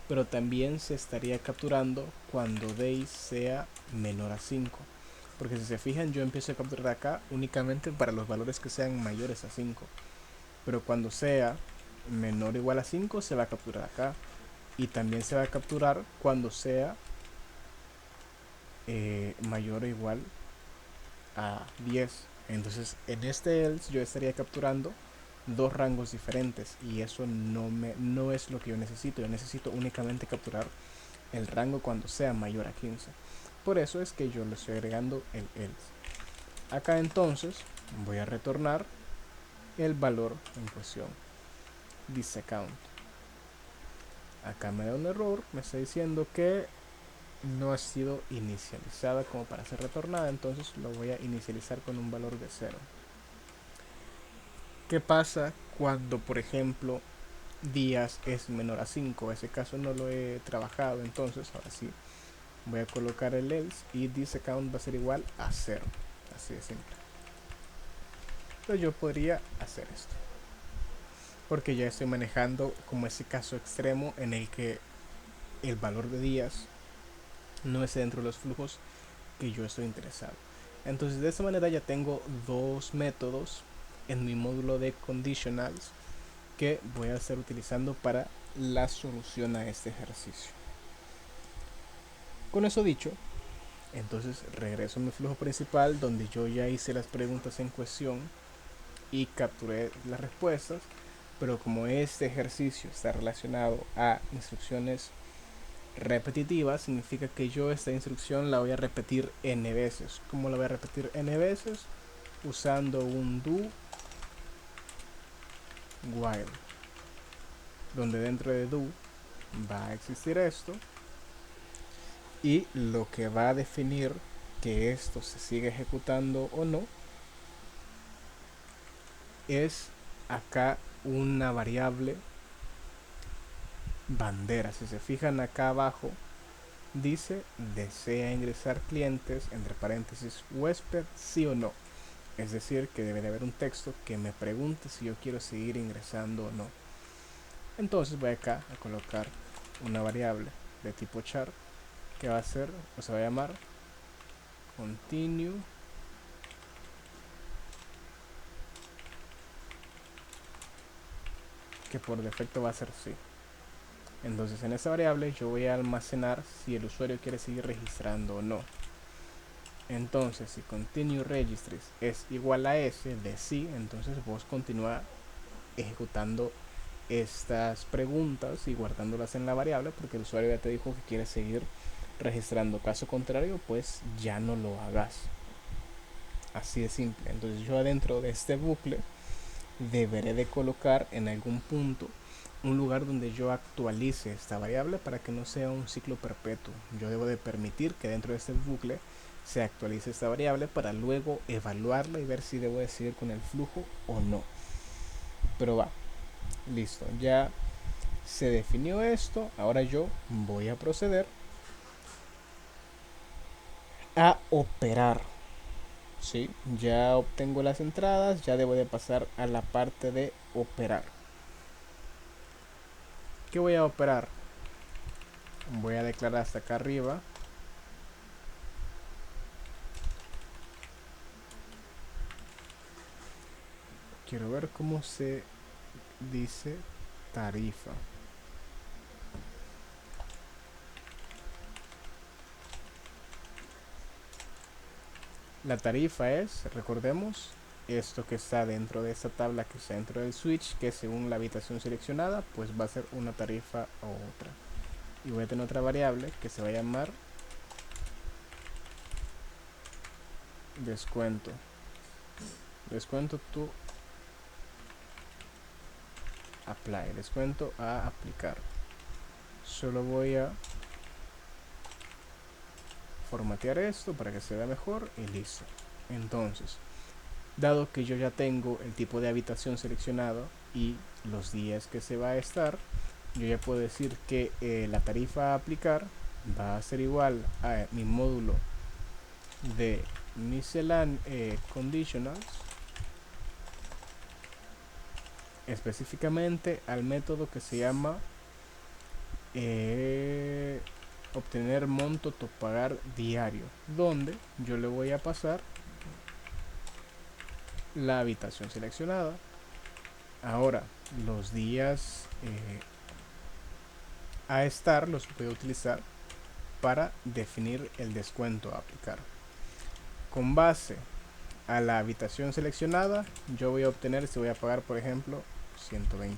pero también se estaría capturando cuando days sea menor a 5. Porque si se fijan, yo empiezo a capturar acá únicamente para los valores que sean mayores a 5. Pero cuando sea menor o igual a 5 se va a capturar acá. Y también se va a capturar cuando sea mayor o igual a 10. Entonces en este else yo estaría capturando dos rangos diferentes y eso no es lo que yo necesito. Yo necesito únicamente capturar el rango cuando sea mayor a 15. Por eso es que yo le estoy agregando el else. Acá entonces voy a retornar el valor en cuestión, dice count. Acá me da un error, me está diciendo que no ha sido inicializada como para ser retornada, entonces lo voy a inicializar con un valor de 0. ¿Qué pasa cuando, por ejemplo, días es menor a 5? Ese caso no lo he trabajado, entonces ahora sí voy a colocar el else y this count va a ser igual a 0. Así de simple. Pero yo podría hacer esto, porque ya estoy manejando como ese caso extremo en el que el valor de días no es dentro de los flujos que yo estoy interesado. Entonces de esta manera ya tengo dos métodos en mi módulo de conditionals que voy a estar utilizando para la solución a este ejercicio. Con eso dicho, entonces regreso a mi flujo principal donde yo ya hice las preguntas en cuestión y capturé las respuestas, pero como este ejercicio está relacionado a instrucciones repetitivas, significa que yo esta instrucción la voy a repetir n veces. ¿Cómo la voy a repetir n veces? Usando un do while, donde dentro de do va a existir esto y lo que va a definir que esto se sigue ejecutando o no es acá una variable bandera. Si se fijan acá abajo dice desea ingresar clientes entre paréntesis huésped sí o no, es decir que debe de haber un texto que me pregunte si yo quiero seguir ingresando o no. Entonces voy acá a colocar una variable de tipo char que va a ser o se va a llamar continue que por defecto va a ser sí. Entonces en esta variable yo voy a almacenar si el usuario quiere seguir registrando o no. Entonces si continue registries es igual a s de sí, entonces vos continúa ejecutando estas preguntas y guardándolas en la variable porque el usuario ya te dijo que quiere seguir registrando. Caso contrario, pues ya no lo hagas. Así de simple. Entonces yo adentro de este bucle deberé de colocar en algún punto un lugar donde yo actualice esta variable para que no sea un ciclo perpetuo. Yo debo de permitir que dentro de este bucle se actualice esta variable para luego evaluarla y ver si debo de seguir con el flujo o no. Pero va, listo, ya se definió esto. Ahora yo voy a proceder a operar. ¿Sí? Ya obtengo las entradas, ya debo de pasar a la parte de operar. ¿Qué voy a operar? Voy a declarar hasta acá arriba. Quiero ver cómo se dice tarifa. La tarifa es, recordemos, esto que está dentro de esta tabla que está dentro del switch, que según la habitación seleccionada, pues va a ser una tarifa o otra. Y voy a tener otra variable que se va a llamar descuento. Descuento to apply. Descuento a aplicar. Solo voy a formatear esto para que se vea mejor y listo. Entonces, dado que yo ya tengo el tipo de habitación seleccionado y los días que se va a estar, yo ya puedo decir que la tarifa a aplicar va a ser igual a mi módulo de miscellaneous conditionals, específicamente al método que se llama obtener monto topagar diario, donde yo le voy a pasar la habitación seleccionada. Ahora, los días a estar los voy a utilizar para definir el descuento a aplicar. Con base a la habitación seleccionada, yo voy a obtener, si voy a pagar, por ejemplo, $120,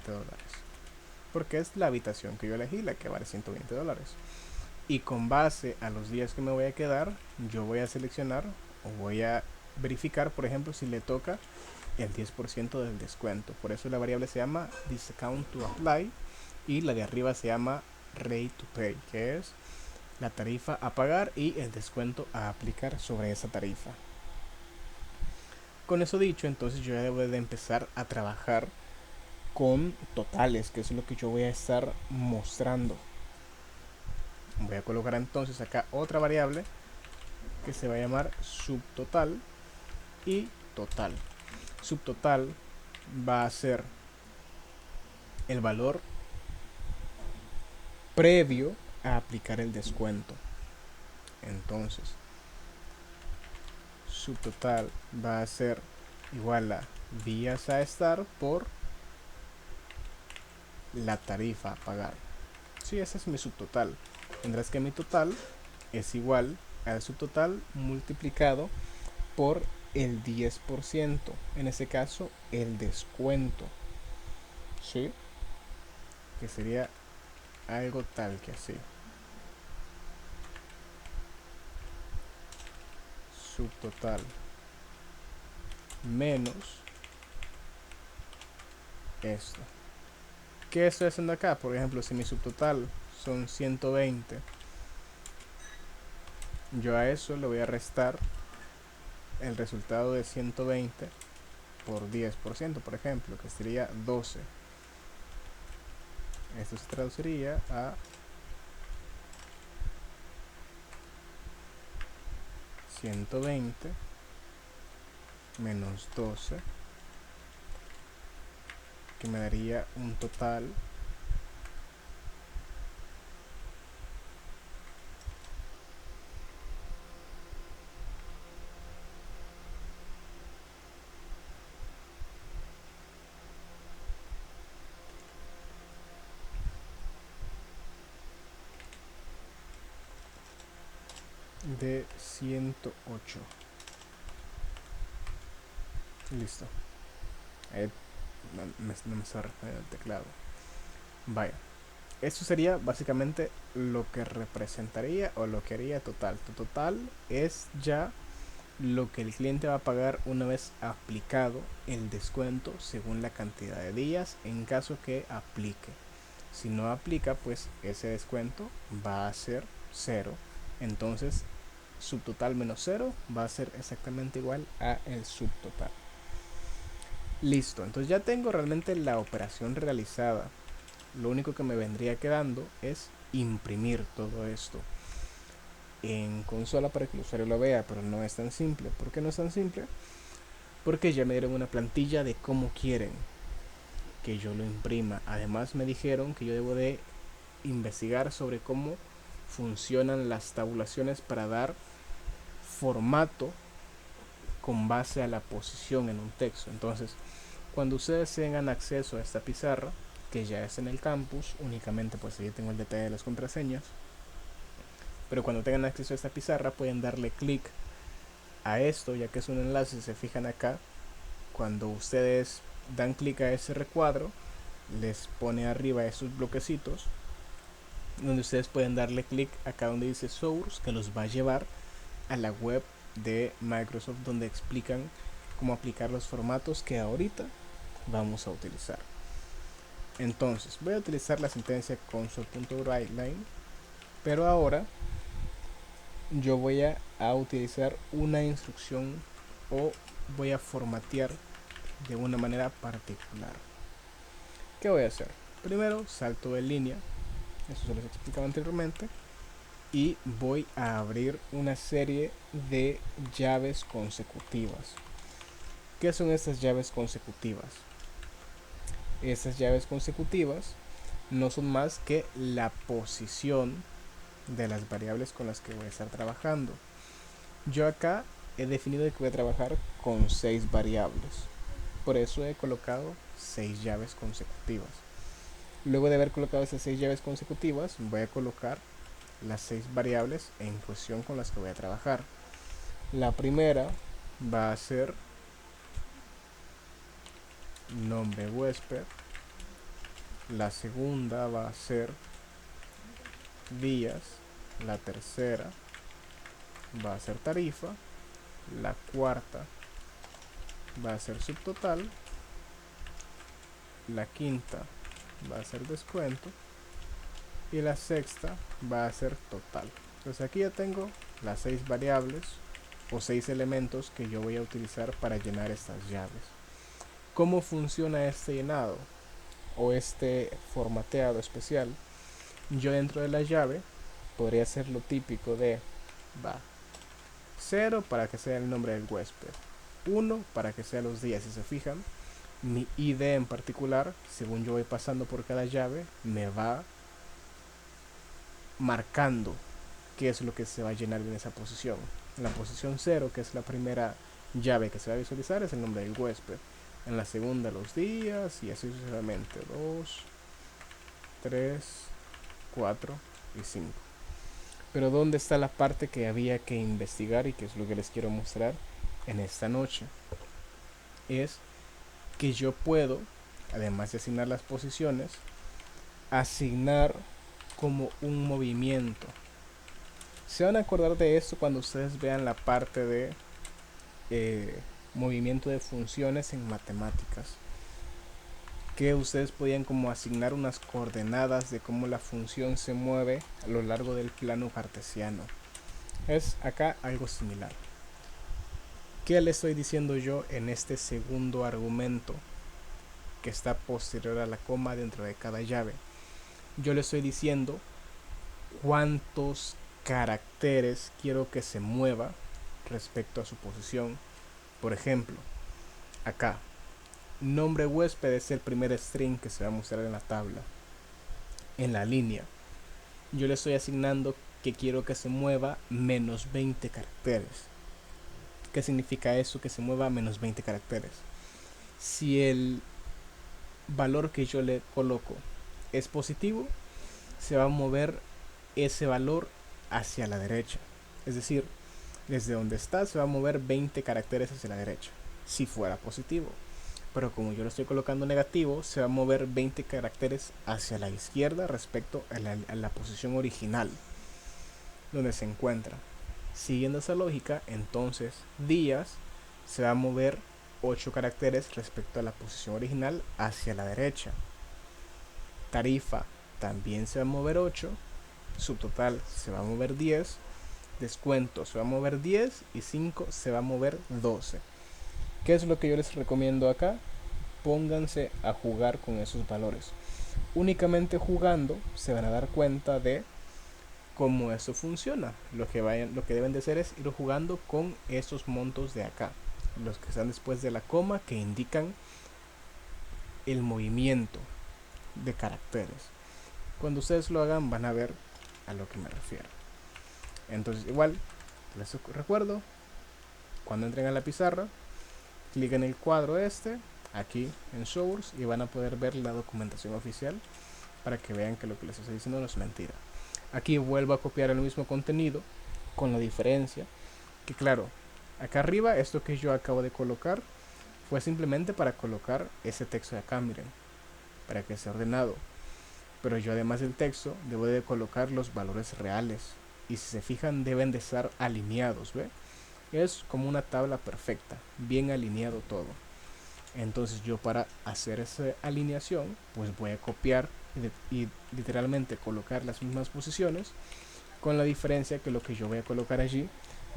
porque es la habitación que yo elegí, la que vale $120. Y con base a los días que me voy a quedar, yo voy a seleccionar o voy a verificar, por ejemplo, si le toca el 10% del descuento. Por eso la variable se llama discount to apply y la de arriba se llama rate to pay, que es la tarifa a pagar y el descuento a aplicar sobre esa tarifa. Con eso dicho, entonces yo ya debo de empezar a trabajar con totales, que es lo que yo voy a estar mostrando. Voy a colocar entonces acá otra variable que se va a llamar subtotal y total. Subtotal va a ser el valor previo a aplicar el descuento. Entonces, subtotal va a ser igual a días a estar por la tarifa a pagar. Sí, ese es mi subtotal. Tendrás que mi total es igual al subtotal multiplicado por el 10%, en ese caso el descuento, ¿sí? Que sería algo tal que así. Subtotal menos esto. ¿Qué estoy haciendo acá? Por ejemplo, si mi subtotal son 120, yo a eso le voy a restar el resultado de 120 por 10%, por ejemplo, que sería 12. Esto se traduciría a 120 menos 12, que me daría un total de 108. Listo. Ahí no me está respondiendo el teclado. Vaya. Esto sería básicamente lo que representaría o lo que haría total. Tu total es ya lo que el cliente va a pagar una vez aplicado el descuento según la cantidad de días en caso que aplique. Si no aplica, pues ese descuento va a ser cero. Entonces, subtotal menos cero va a ser exactamente igual a el subtotal. Listo, entonces ya tengo realmente la operación realizada. Lo único que me vendría quedando es imprimir todo esto en consola para que el usuario lo vea, pero no es tan simple. ¿Por qué no es tan simple? Porque ya me dieron una plantilla de cómo quieren que yo lo imprima. Además me dijeron que yo debo de investigar sobre cómo funcionan las tabulaciones para dar formato con base a la posición en un texto. Entonces, cuando ustedes tengan acceso a esta pizarra, que ya es en el campus, únicamente pues ahí tengo el detalle de las contraseñas, pero cuando tengan acceso a esta pizarra pueden darle clic a esto, ya que es un enlace. Si se fijan acá, cuando ustedes dan clic a ese recuadro, les pone arriba esos bloquecitos donde ustedes pueden darle clic acá donde dice source, que los va a llevar a la web de Microsoft donde explican cómo aplicar los formatos que ahorita vamos a utilizar. Entonces voy a utilizar la sentencia console.writeline, pero ahora yo voy a utilizar una instrucción o voy a formatear de una manera particular. ¿Qué voy a hacer? Primero salto de línea, eso se les explicaba anteriormente, y voy a abrir una serie de llaves consecutivas. ¿Qué son estas llaves consecutivas? Estas llaves consecutivas no son más que la posición de las variables con las que voy a estar trabajando. Yo acá he definido que voy a trabajar con 6 variables, por eso he colocado 6 llaves consecutivas. Luego de haber colocado esas 6 llaves consecutivas, voy a colocar las 6 variables en cuestión con las que voy a trabajar. La primera va a ser nombre huésped, la segunda va a ser días, la tercera va a ser tarifa, la cuarta va a ser subtotal, la quinta va a ser descuento y la sexta va a ser total. Entonces aquí ya tengo las 6 variables o 6 elementos que yo voy a utilizar para llenar estas llaves. ¿Cómo funciona este llenado o este formateado especial? Yo dentro de la llave podría hacer lo típico de 0 para que sea el nombre del huésped, 1 para que sea los días. Si se fijan, mi ID en particular, según yo voy pasando por cada llave, me va marcando qué es lo que se va a llenar en esa posición. En la posición 0, que es la primera llave que se va a visualizar, es el nombre del huésped. En la segunda los días y así sucesivamente. 2, 3, 4 y 5. Pero ¿dónde está la parte que había que investigar y que es lo que les quiero mostrar en esta noche? Es que yo puedo, además de asignar las posiciones, asignar como un movimiento. Se van a acordar de esto cuando ustedes vean la parte de movimiento de funciones en matemáticas, que ustedes podían como asignar unas coordenadas de cómo la función se mueve a lo largo del plano cartesiano. Es acá algo similar. ¿Qué le estoy diciendo yo en este segundo argumento que está posterior a la coma dentro de cada llave? Yo le estoy diciendo cuántos caracteres quiero que se mueva respecto a su posición. Por ejemplo, acá, nombre huésped es el primer string que se va a mostrar en la tabla. En la línea, yo le estoy asignando que quiero que se mueva menos 20 caracteres. ¿Qué significa eso, que se mueva menos 20 caracteres? Si el valor que yo le coloco es positivo, se va a mover ese valor hacia la derecha. Es decir, desde donde está se va a mover 20 caracteres hacia la derecha, si fuera positivo. Pero como yo lo estoy colocando negativo, se va a mover 20 caracteres hacia la izquierda respecto a la posición original donde se encuentra. Siguiendo esa lógica, entonces días se va a mover 8 caracteres respecto a la posición original hacia la derecha. Tarifa también se va a mover 8, subtotal se va a mover 10, descuento se va a mover 10 y 5 se va a mover 12. ¿Qué es lo que yo les recomiendo acá? Pónganse a jugar con esos valores. Únicamente jugando se van a dar cuenta de cómo eso funciona. Lo que deben de hacer es ir jugando con esos montos de acá, los que están después de la coma, que indican el movimiento de caracteres. Cuando ustedes lo hagan van a ver a lo que me refiero. Entonces igual les recuerdo, cuando entren a la pizarra, clic en el cuadro aquí en Source, y van a poder ver la documentación oficial para que vean que lo que les estoy diciendo no es mentira. Aquí vuelvo a copiar el mismo contenido, con la diferencia que, claro, acá arriba esto que yo acabo de colocar fue simplemente para colocar ese texto de acá, miren, para que esté ordenado. Pero yo, además del texto, debo de colocar los valores reales, y si se fijan deben de estar alineados, ¿ve? Es como una tabla perfecta, bien alineado todo. Entonces yo, para hacer esa alineación, pues voy a copiar y literalmente colocar las mismas posiciones, con la diferencia que lo que yo voy a colocar allí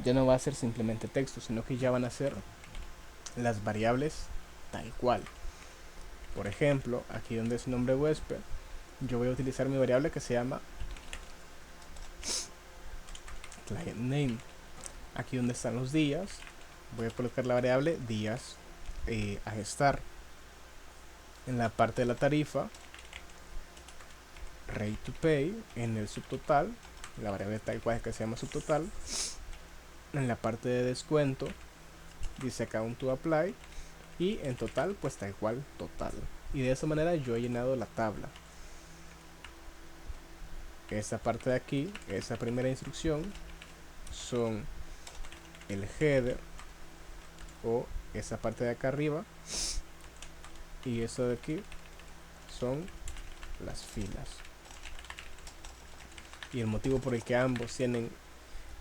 ya no va a ser simplemente texto, sino que ya van a ser las variables tal cual. Por ejemplo, aquí donde es nombre huésped, yo voy a utilizar mi variable que se llama client name. Aquí donde están los días, voy a colocar la variable días a gestar. En la parte de la tarifa, rate to pay. En el subtotal, la variable tal cual que se llama subtotal. En la parte de descuento dice count to apply, y en total pues tal cual total. Y de esa manera yo he llenado la tabla. Esta parte de aquí, esa primera instrucción, son el header, o esa parte de acá arriba, y eso de aquí son las filas. Y el motivo por el que ambos tienen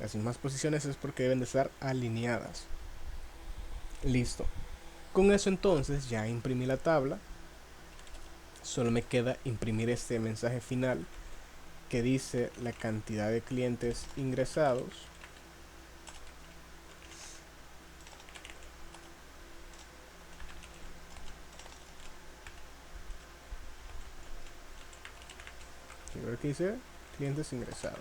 las mismas posiciones es porque deben de estar alineadas. Listo. Con eso entonces ya imprimí la tabla. Solo me queda imprimir este mensaje final que dice la cantidad de clientes ingresados quiero ver qué dice clientes ingresados.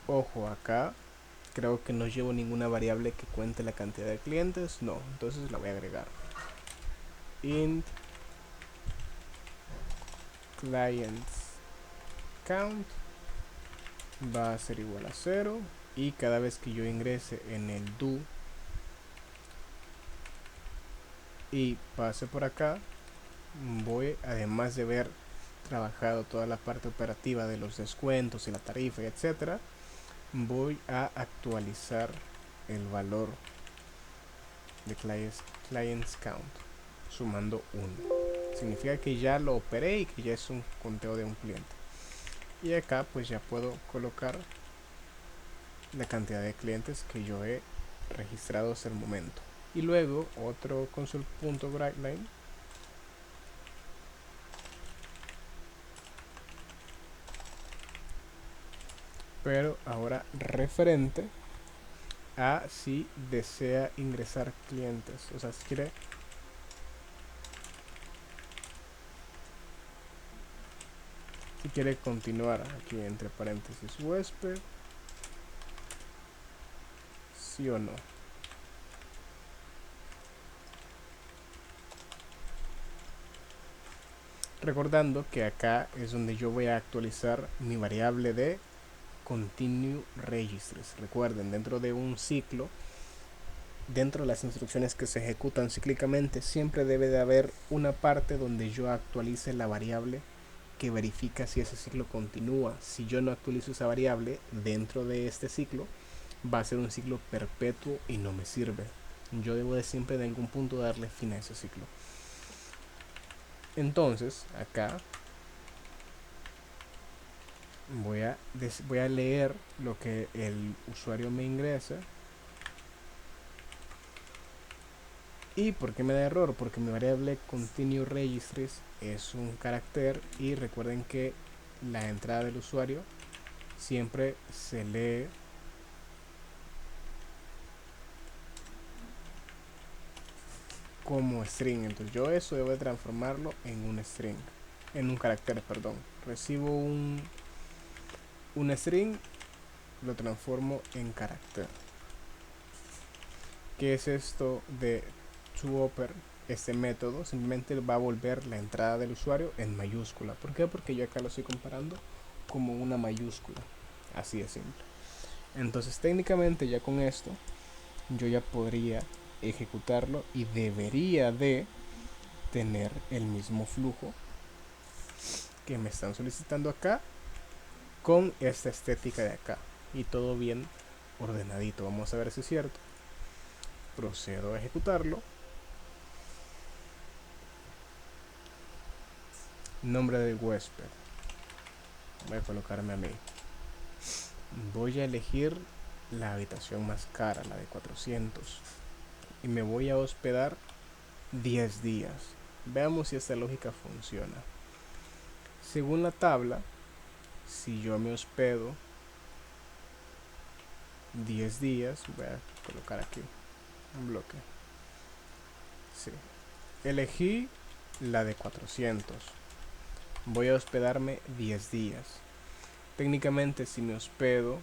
Ojo, acá creo que no llevo ninguna variable que cuente la cantidad de clientes. No, entonces la voy a agregar. Int clients count va a ser igual a 0, y cada vez que yo ingrese en el do y pase por acá, voy, además de haber trabajado toda la parte operativa de los descuentos y la tarifa y etcétera, voy a actualizar el valor de clients count sumando 1. Significa que ya lo operé y que ya es un conteo de un cliente. Y acá pues ya puedo colocar la cantidad de clientes que yo he registrado hasta el momento. Y luego otro console.writeLine, pero ahora referente a si desea ingresar clientes, o sea, si quiere continuar, aquí entre paréntesis huésped, sí o no. Recordando que acá es donde yo voy a actualizar mi variable de continue registers. Recuerden, dentro de un ciclo, dentro de las instrucciones que se ejecutan cíclicamente, siempre debe de haber una parte donde yo actualice la variable que verifica si ese ciclo continúa. Si yo no actualizo esa variable dentro de este ciclo, va a ser un ciclo perpetuo y no me sirve. Yo debo de siempre en algún punto darle fin a ese ciclo. Entonces acá voy a leer lo que el usuario me ingresa. ¿Y por qué me da error? Porque mi variable continue registries es un carácter y recuerden que la entrada del usuario siempre se lee como string. Entonces yo eso debo de transformarlo en un string, en un carácter, perdón. Recibo un string, lo transformo en carácter. ¿Qué es esto de toOper? Este método simplemente va a volver la entrada del usuario en mayúscula. ¿Por qué? Porque yo acá lo estoy comparando como una mayúscula. Así de simple. Entonces técnicamente ya con esto yo ya podría ejecutarlo y debería de tener el mismo flujo que me están solicitando acá con esta estética de acá y todo bien ordenadito. Vamos a ver si es cierto. Procedo a ejecutarlo. Nombre del huésped, voy a colocarme a mí. Voy a elegir la habitación más cara, la de 400, y me voy a hospedar 10 días. Veamos si esta lógica funciona. Según la tabla, si yo me hospedo 10 días, voy a colocar aquí un bloque. Sí. Elegí la de 400. Voy a hospedarme 10 días. Técnicamente, si me hospedo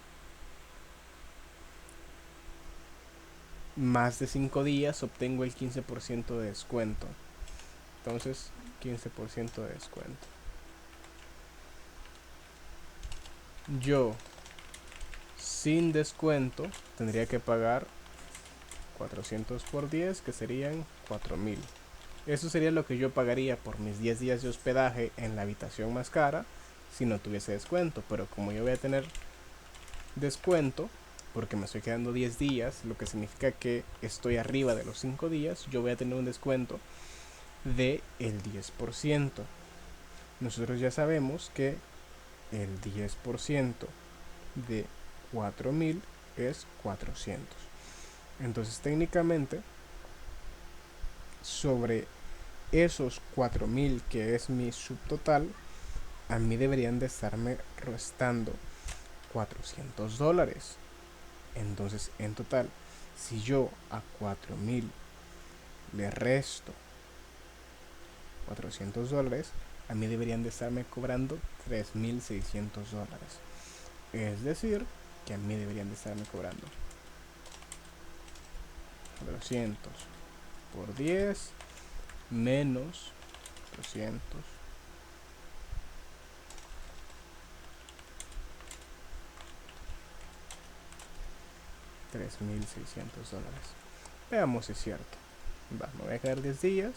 más de 5 días, obtengo el 15% de descuento. Entonces, 15% de descuento. Yo, sin descuento, tendría que pagar 400 por 10, que serían 4000. Eso sería lo que yo pagaría por mis 10 días de hospedaje en la habitación más cara si no tuviese descuento. Pero como yo voy a tener descuento, porque me estoy quedando 10 días, lo que significa que estoy arriba de los 5 días, yo voy a tener un descuento de el 10%. Nosotros ya sabemos que el 10% de 4000 es 400. Entonces técnicamente sobre esos 4000 que es mi subtotal, a mí deberían de estarme restando $400. Entonces en total, si yo a 4000 le resto $400, a mí deberían de estarme cobrando $3600. Es decir, que a mí deberían de estarme cobrando 400 por 10 menos 200 $3600. Veamos si es cierto. Va, me voy a quedar 10 días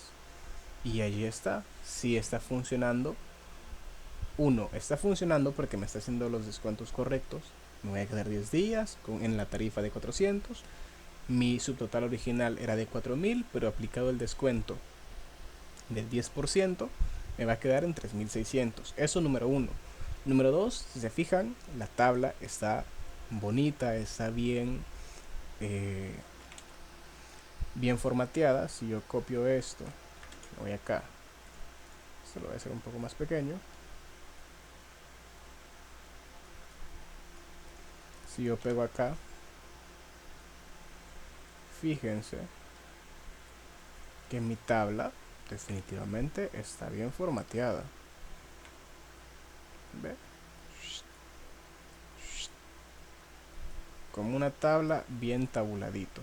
y allí está. Si está funcionando. Uno, está funcionando porque me está haciendo los descuentos correctos. Me voy a quedar 10 días en la tarifa de 400. Mi subtotal original era de 4000, pero aplicado el descuento del 10%, me va a quedar en 3600. Eso número uno. Número dos, si se fijan, la tabla está bonita, está bien formateada. Si yo copio esto, voy acá, esto lo voy a hacer un poco más pequeño. Si yo pego acá, fíjense que mi tabla definitivamente está bien formateada. ¿Ve? Como una tabla bien tabuladito.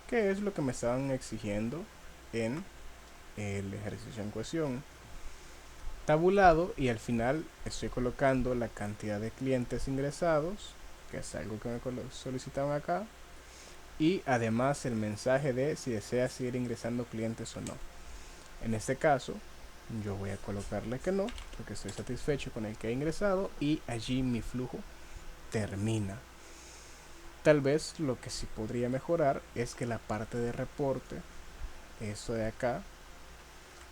¿Qué es lo que me estaban exigiendo en el ejercicio en cuestión? Tabulado, y al final estoy colocando la cantidad de clientes ingresados, que es algo que me solicitaban acá, y además el mensaje de si desea seguir ingresando clientes o no. En este caso yo voy a colocarle que no, porque estoy satisfecho con el que he ingresado, y allí mi flujo termina. Tal vez lo que sí podría mejorar es que la parte de reporte, esto de acá,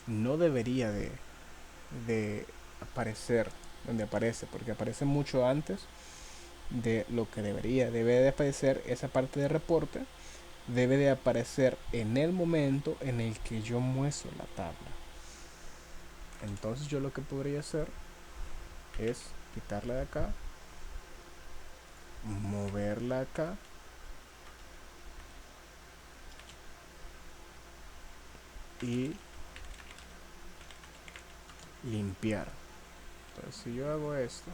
no debería de aparecer donde aparece, porque aparece mucho antes de lo que debería. Debe de aparecer esa parte de reporte, debe de aparecer en el momento en el que yo muestro la tabla. Entonces yo lo que podría hacer es quitarla de acá, moverla acá y limpiar. Entonces si yo hago esto,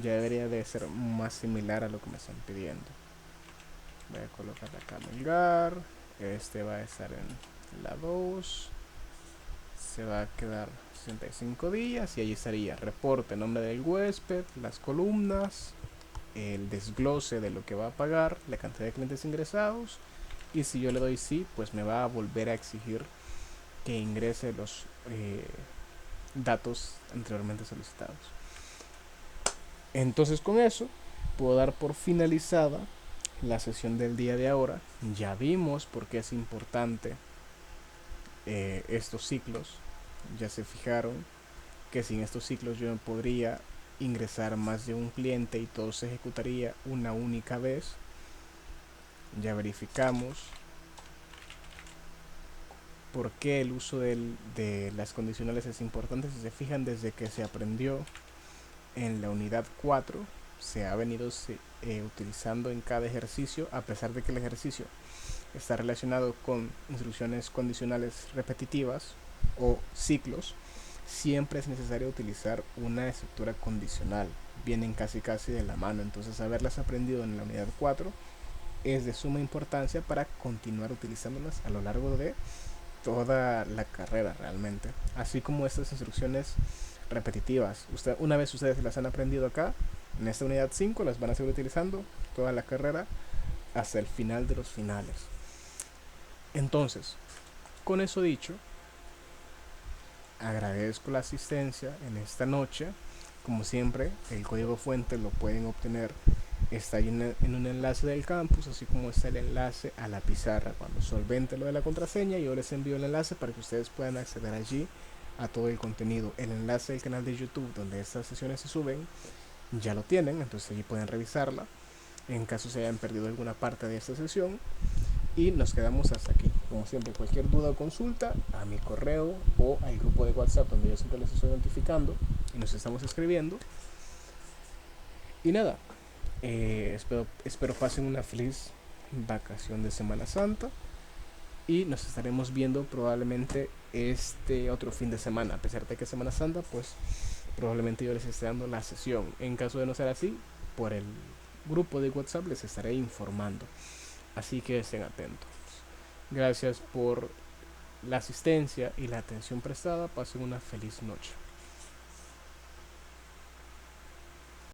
ya debería de ser más similar a lo que me están pidiendo. Voy a colocar acá Melgar, este va a estar en la 2, se va a quedar 65 días y allí estaría reporte, nombre del huésped, las columnas, el desglose de lo que va a pagar, la cantidad de clientes ingresados, y si yo le doy sí, pues me va a volver a exigir que ingrese los datos anteriormente solicitados. Entonces con eso puedo dar por finalizada la sesión del día de ahora. Ya vimos por qué es importante estos ciclos. Ya se fijaron que sin estos ciclos yo no podría ingresar más de un cliente y todo se ejecutaría una única vez. Ya verificamos por qué el uso de las condicionales es importante. Si se fijan, desde que se aprendió en la unidad 4 se ha venido utilizando en cada ejercicio, a pesar de que el ejercicio está relacionado con instrucciones condicionales repetitivas o ciclos. Siempre es necesario utilizar una estructura condicional, vienen casi de la mano. Entonces haberlas aprendido en la unidad 4 es de suma importancia para continuar utilizándolas a lo largo de toda la carrera realmente, así como estas instrucciones repetitivas. Una vez ustedes las han aprendido acá en esta unidad 5, las van a seguir utilizando toda la carrera hasta el final de los finales. Entonces, con eso dicho, agradezco la asistencia en esta noche. Como siempre, el código fuente lo pueden obtener, está ahí en un enlace del campus, así como está el enlace a la pizarra. Cuando solvente lo de la contraseña, yo les envío el enlace para que ustedes puedan acceder allí a todo el contenido. El enlace del canal de YouTube donde estas sesiones se suben ya lo tienen, entonces allí pueden revisarla en caso se hayan perdido alguna parte de esta sesión. Y nos quedamos hasta aquí. Como siempre, cualquier duda o consulta, a mi correo o al grupo de WhatsApp donde yo siempre les estoy notificando y nos estamos escribiendo. Y nada, espero pasen una feliz vacación de Semana Santa y nos estaremos viendo probablemente este otro fin de semana. A pesar de que es Semana Santa, pues probablemente yo les esté dando la sesión. En caso de no ser así, por el grupo de WhatsApp les estaré informando. Así que estén atentos. Gracias por la asistencia y la atención prestada. Pasen una feliz noche.